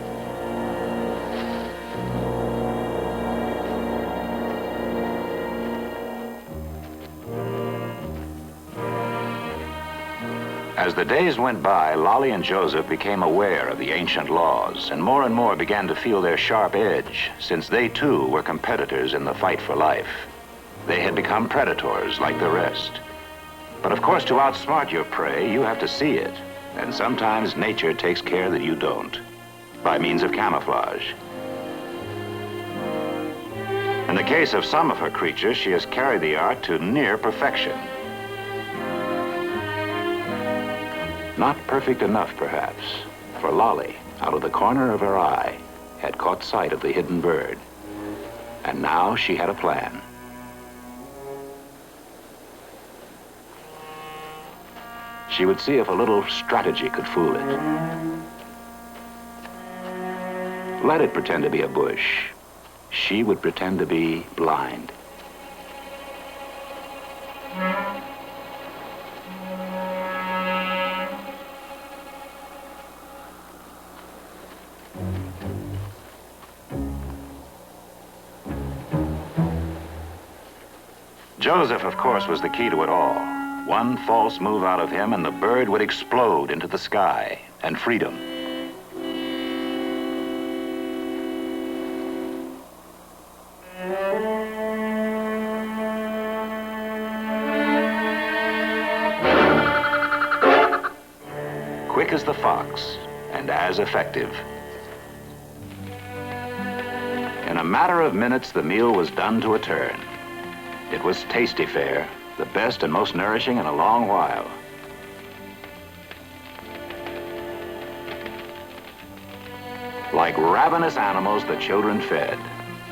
As the days went by, Lolly and Joseph became aware of the ancient laws and more began to feel their sharp edge, since they too were competitors in the fight for life. They had become predators like the rest. But of course, to outsmart your prey, you have to see it. And sometimes nature takes care that you don't, by means of camouflage. In the case of some of her creatures, she has carried the art to near perfection. Not perfect enough, perhaps, for Lolly, out of the corner of her eye, had caught sight of the hidden bird. And now she had a plan. She would see if a little strategy could fool it. Let it pretend to be a bush. She would pretend to be blind. Joseph, of course, was the key to it all. One false move out of him and the bird would explode into the sky and freedom. Quick as the fox and as effective. In a matter of minutes, the meal was done to a turn. It was tasty fare, the best and most nourishing in a long while. Like ravenous animals, the children fed.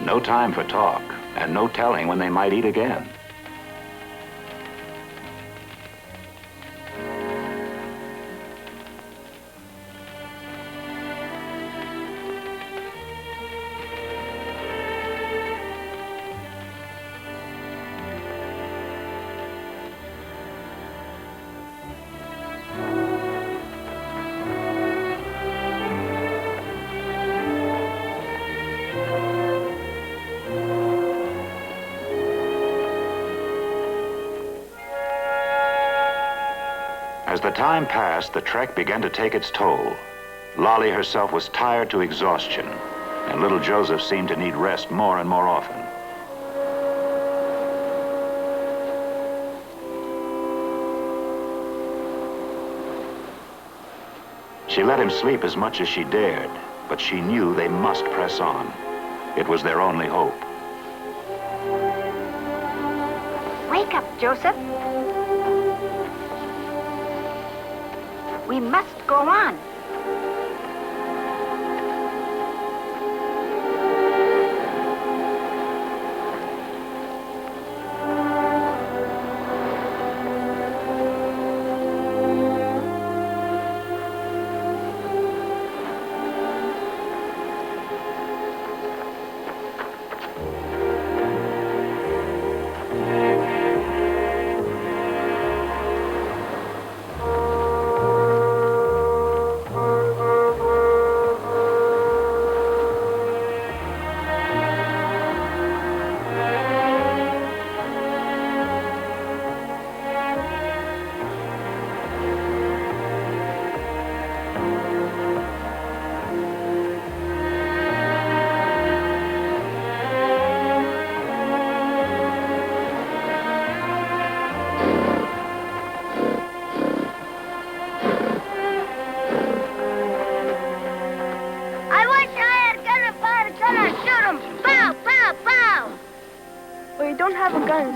No time for talk, and no telling when they might eat again. As the time passed, the trek began to take its toll. Lolly herself was tired to exhaustion, and little Joseph seemed to need rest more and more often. She let him sleep as much as she dared, but she knew they must press on. It was their only hope.
Wait.
Wake up, Joseph. We must go on.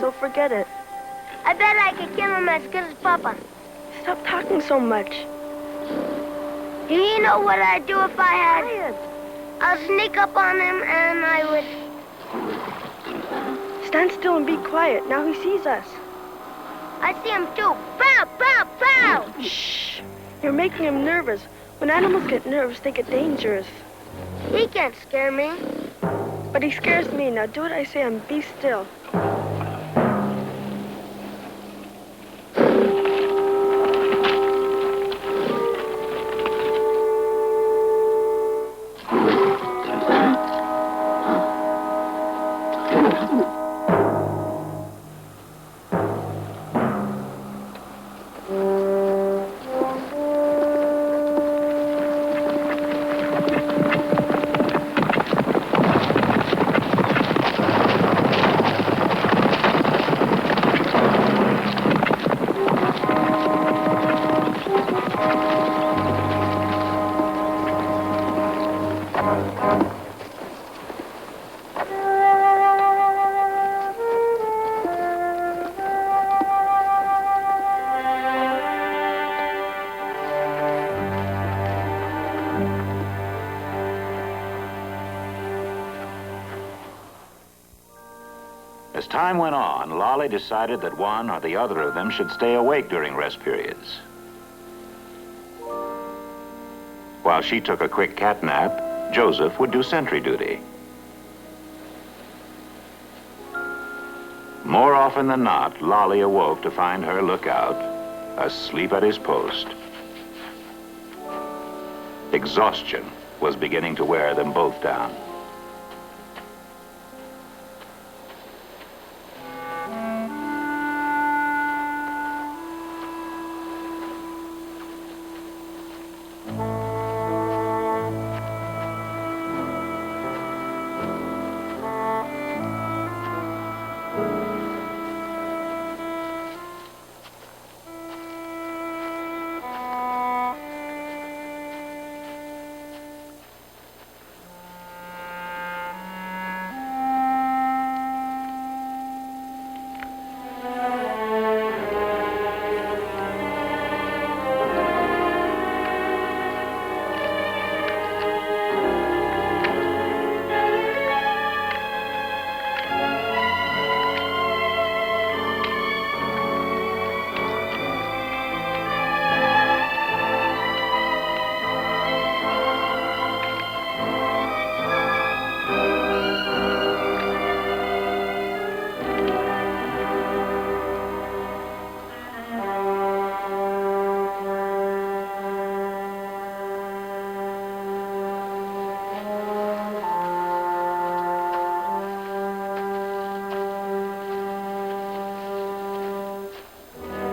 So forget it. I bet I could kill him as good as Papa. Stop talking so much. You know what I'd do if I had... Quiet. I'll sneak up on him and I would... Stand still and be quiet. Now he sees us. I see him too. Pow, pow, pow! Shh. You're making him nervous. When animals get nervous, they get dangerous. He can't scare me. But he scares me. Now do what I say and be still.
As time went on, Lolly decided that one or the other of them should stay awake during rest periods. While she took a quick cat nap, Joseph would do sentry duty. More often than not, Lolly awoke to find her lookout asleep at his post. Exhaustion was beginning to wear them both down.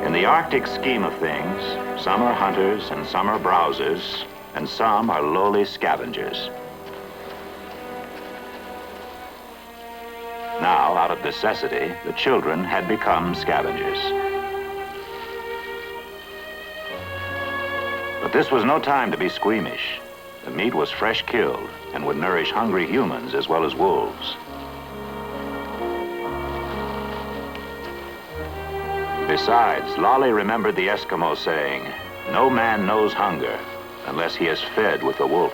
In the Arctic scheme of things, some are hunters and some are browsers, and some are lowly scavengers. Now, out of necessity, the children had become scavengers. But this was no time to be squeamish. The meat was fresh killed and would nourish hungry humans as well as wolves. Besides, Lolly remembered the Eskimo saying, "No man knows hunger unless he is fed with the wolf."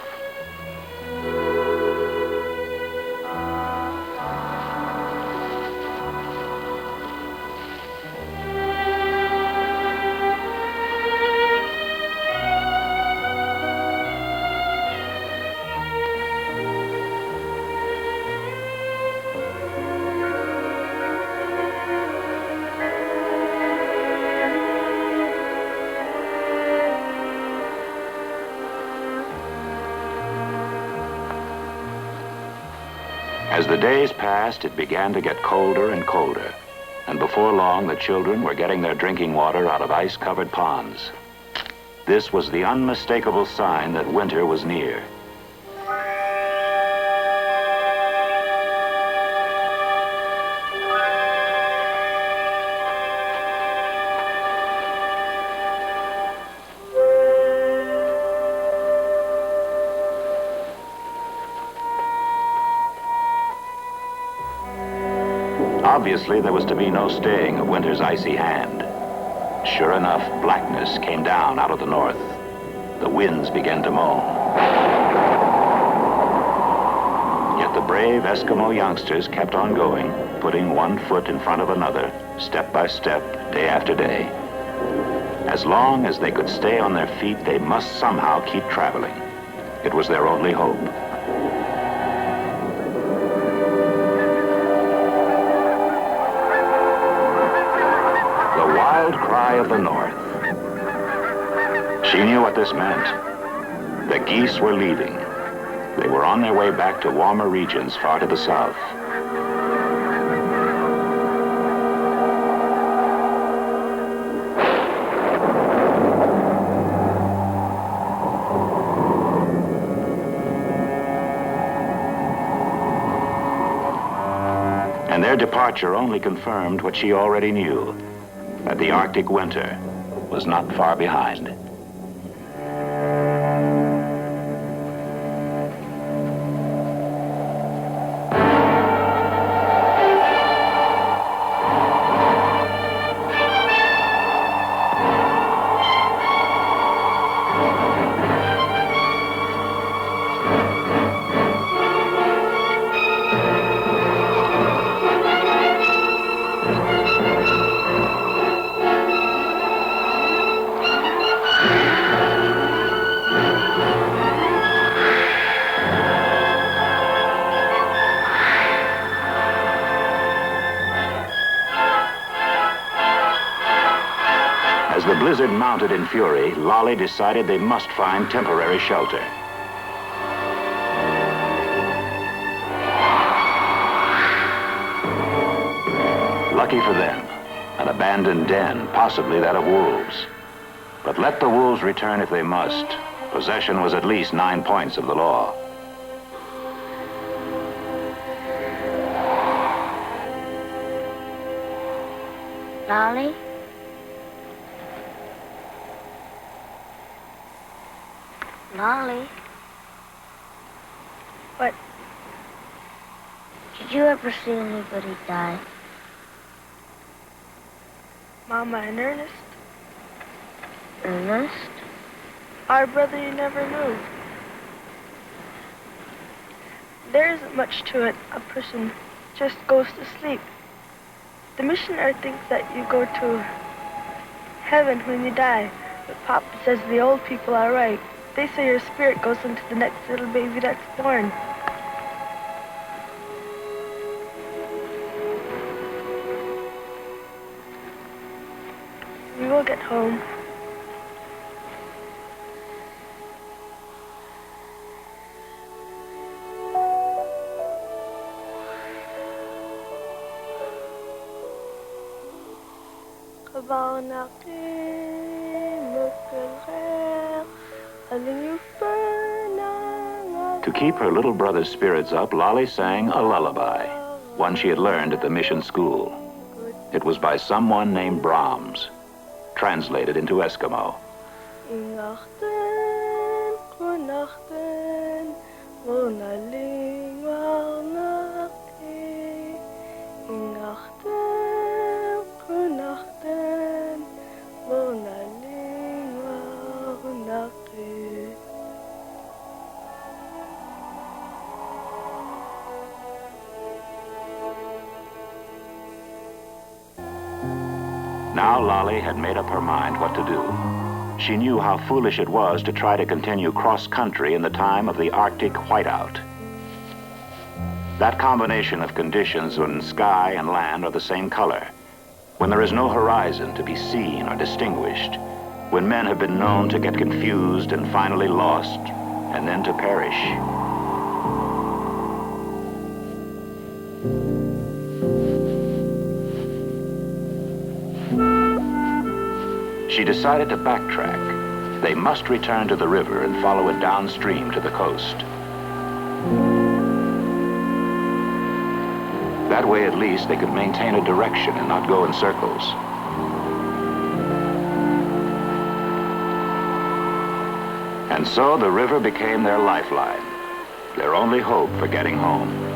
As the days passed, it began to get colder and colder. And before long, the children were getting their drinking water out of ice-covered ponds. This was the unmistakable sign that winter was near. Obviously, there was to be no staying of winter's icy hand. Sure enough, blackness came down out of the north. The winds began to moan. Yet the brave Eskimo youngsters kept on going, putting one foot in front of another, step by step, day after day. As long as they could stay on their feet, they must somehow keep traveling. It was their only hope. Cry of the north. She knew what this meant. The geese were leaving. They were on their way back to warmer regions far to the south. And their departure only confirmed what she already knew, that the Arctic winter was not far behind. As the blizzard mounted in fury, Lolly decided they must find temporary shelter. Lucky for them, an abandoned den, possibly that of wolves. But let the wolves return if they must. Possession was at least 9 points of the law.
Lolly? Lolly? What? Did you ever see anybody die? Mama and Ernest? Ernest? Our brother you never knew. There isn't much to it. A person just goes to sleep. The missionary thinks that you go to heaven when you die, but Papa says the old people are right. They say your spirit goes into the next little baby that's born. We will get home.
To keep her little brother's spirits up, Lolly sang a lullaby, one she had learned at the mission school. It was by someone named Brahms, translated into Eskimo. Now Lolly had made up her mind what to do. She knew how foolish it was to try to continue cross-country in the time of the Arctic whiteout. That combination of conditions when sky and land are the same color, when there is no horizon to be seen or distinguished, when men have been known to get confused and finally lost, and then to perish. She decided to backtrack. They must return to the river and follow it downstream to the coast. That way, at least, they could maintain a direction and not go in circles. And so the river became their lifeline, their only hope for getting home.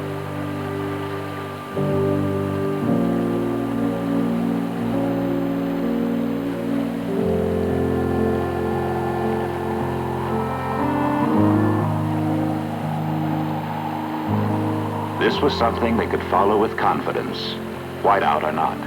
This was something they could follow with confidence, whiteout or not.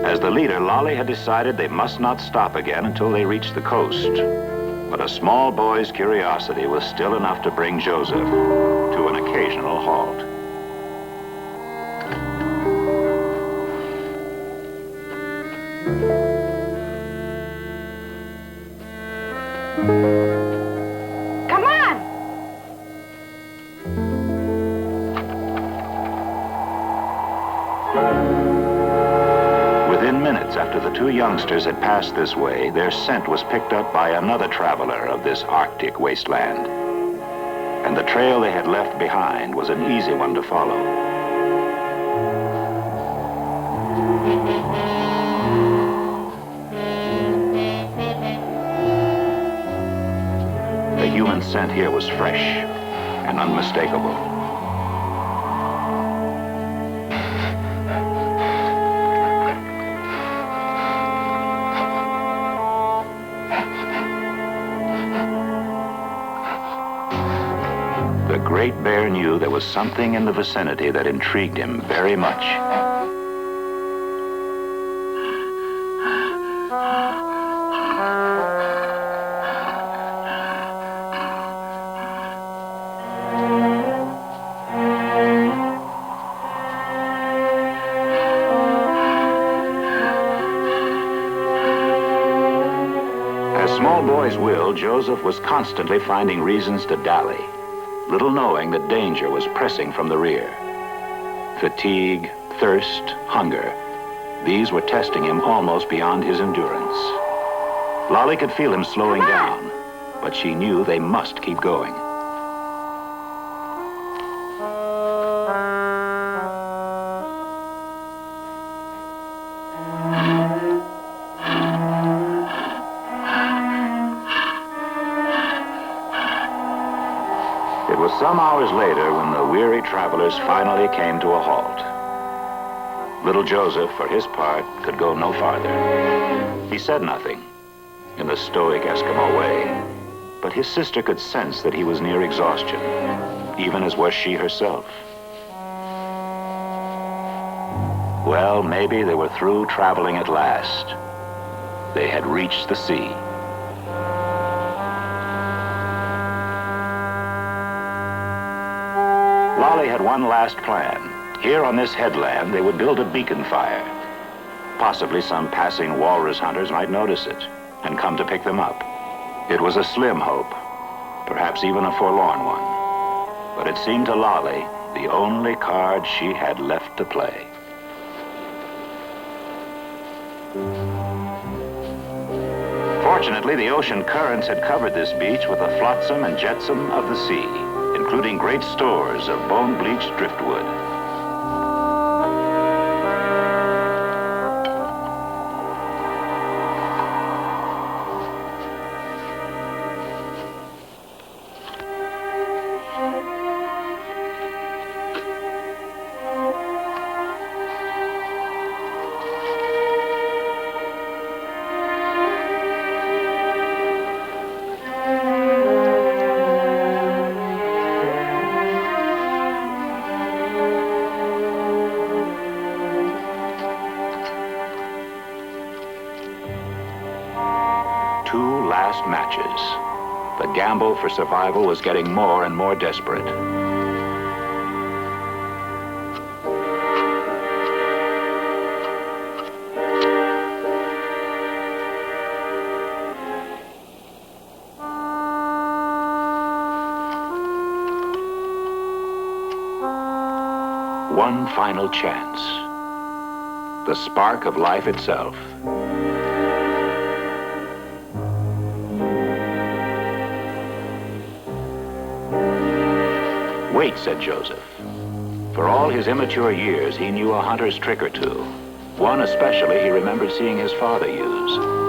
As the leader, Lolly had decided they must not stop again until they reached the coast. But a small boy's curiosity was still enough to bring Joseph to an occasional halt.
Come on!
Within minutes after the two youngsters had passed this way, their scent was picked up by another traveler of this Arctic wasteland. And the trail they had left behind was an easy one to follow. The human scent here was fresh and unmistakable. The Great Bear knew there was something in the vicinity that intrigued him very much. As small boys will, Joseph was constantly finding reasons to dally, little knowing that danger was pressing from the rear. Fatigue, thirst, hunger, these were testing him almost beyond his endurance. Lolly could feel him slowing down, but she knew they must keep going. It was some hours later when the weary travelers finally came to a halt. Little Joseph, for his part, could go no farther. He said nothing, in the stoic Eskimo way, but his sister could sense that he was near exhaustion, even as was she herself. Well, maybe they were through traveling at last. They had reached the sea. Lolly had one last plan. Here on this headland, they would build a beacon fire. Possibly some passing walrus hunters might notice it and come to pick them up. It was a slim hope, perhaps even a forlorn one. But it seemed to Lolly the only card she had left to play. Fortunately, the ocean currents had covered this beach with the flotsam and jetsam of the sea, including great stores of bone-bleached driftwood. matches. The gamble for survival was getting more and more desperate. One final chance. The spark of life itself. Wait, said Joseph. For all his immature years, he knew a hunter's trick or two. One especially he remembered seeing his father use.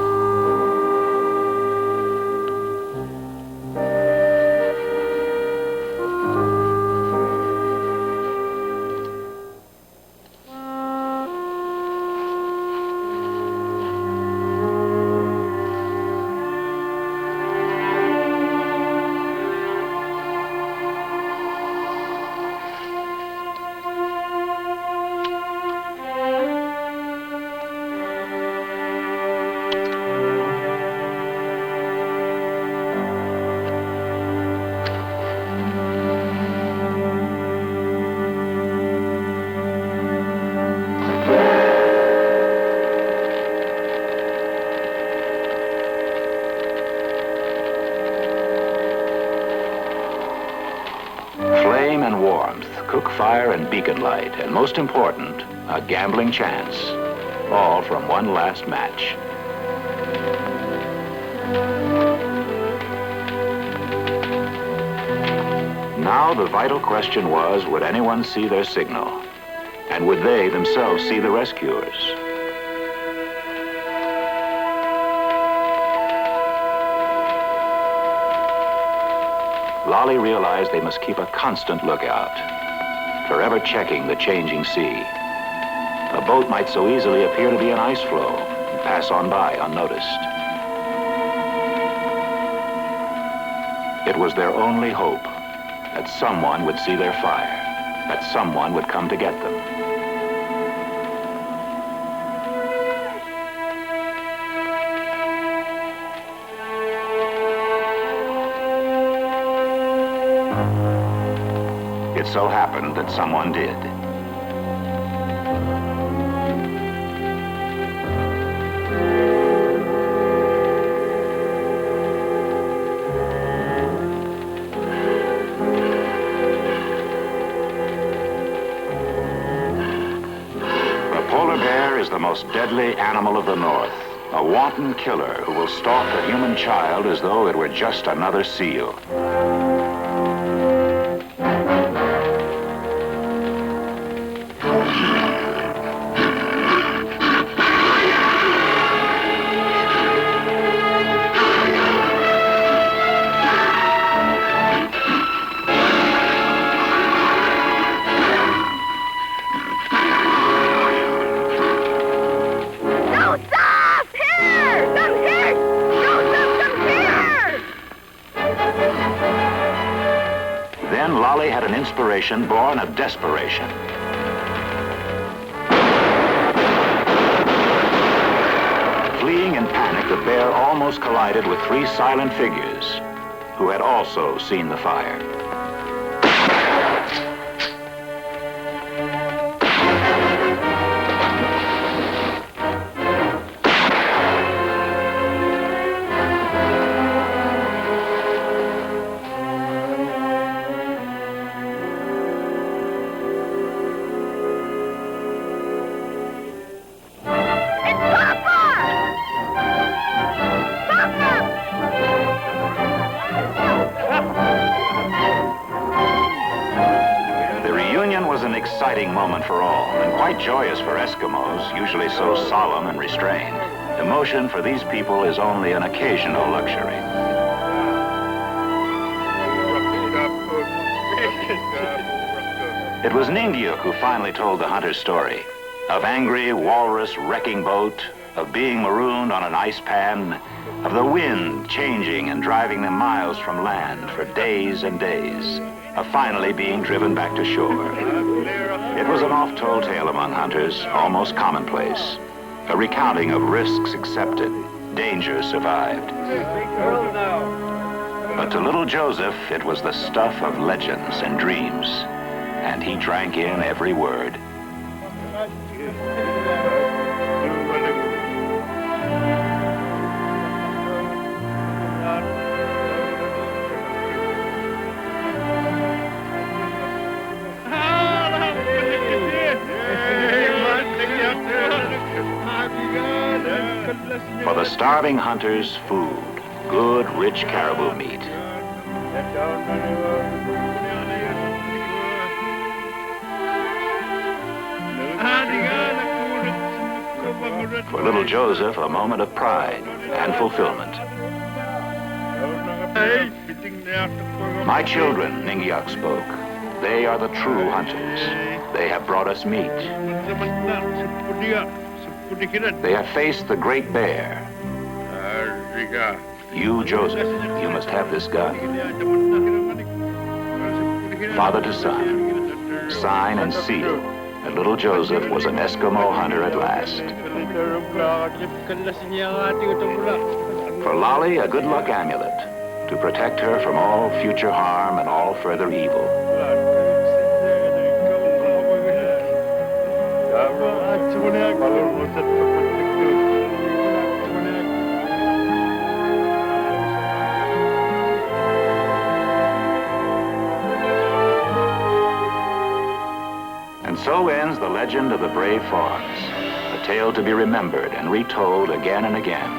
Flame and warmth, cook fire and beacon light, and most important, a gambling chance. All from one last match. Now the vital question was, would anyone see their signal? And would they themselves see the rescuers? Lolly realized they must keep a constant lookout, forever checking the changing sea. A boat might so easily appear to be an ice floe and pass on by unnoticed. It was their only hope that someone would see their fire, that someone would come to get them. It so happened that someone did. The polar bear is the most deadly animal of the North, a wanton killer who will stalk a human child as though it were just another seal. Then Lolly had an inspiration born of desperation. Fleeing in panic, the bear almost collided with three silent figures who had also seen the fire. Exciting moment for all, and quite joyous for Eskimos, usually so solemn and restrained. Emotion for these people is only an occasional luxury. It was Ningiyuk who finally told the hunter's story, of angry walrus wrecking boat, of being marooned on an ice pan, of the wind changing and driving them miles from land for days and days, of finally being driven back to shore. It was an oft-told tale among hunters, almost commonplace, a recounting of risks accepted, danger survived. But to little Joseph, it was the stuff of legends and dreams, and he drank in every word. For the starving hunters, food, good, rich caribou meat. For little Joseph, a moment of pride and fulfillment. My children, Ningiak spoke, they are the true hunters. They have brought us meat. They have faced the great bear. You, Joseph, you must have this gun. Father to son, sign and seal that little Joseph was an Eskimo hunter at last. For Lolly, a good luck amulet to protect her from all future harm and all further evil. And so ends the legend of the brave fawns, a tale to be remembered and retold again and again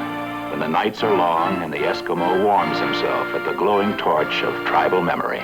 when the nights are long and the Eskimo warms himself at the glowing torch of tribal memory.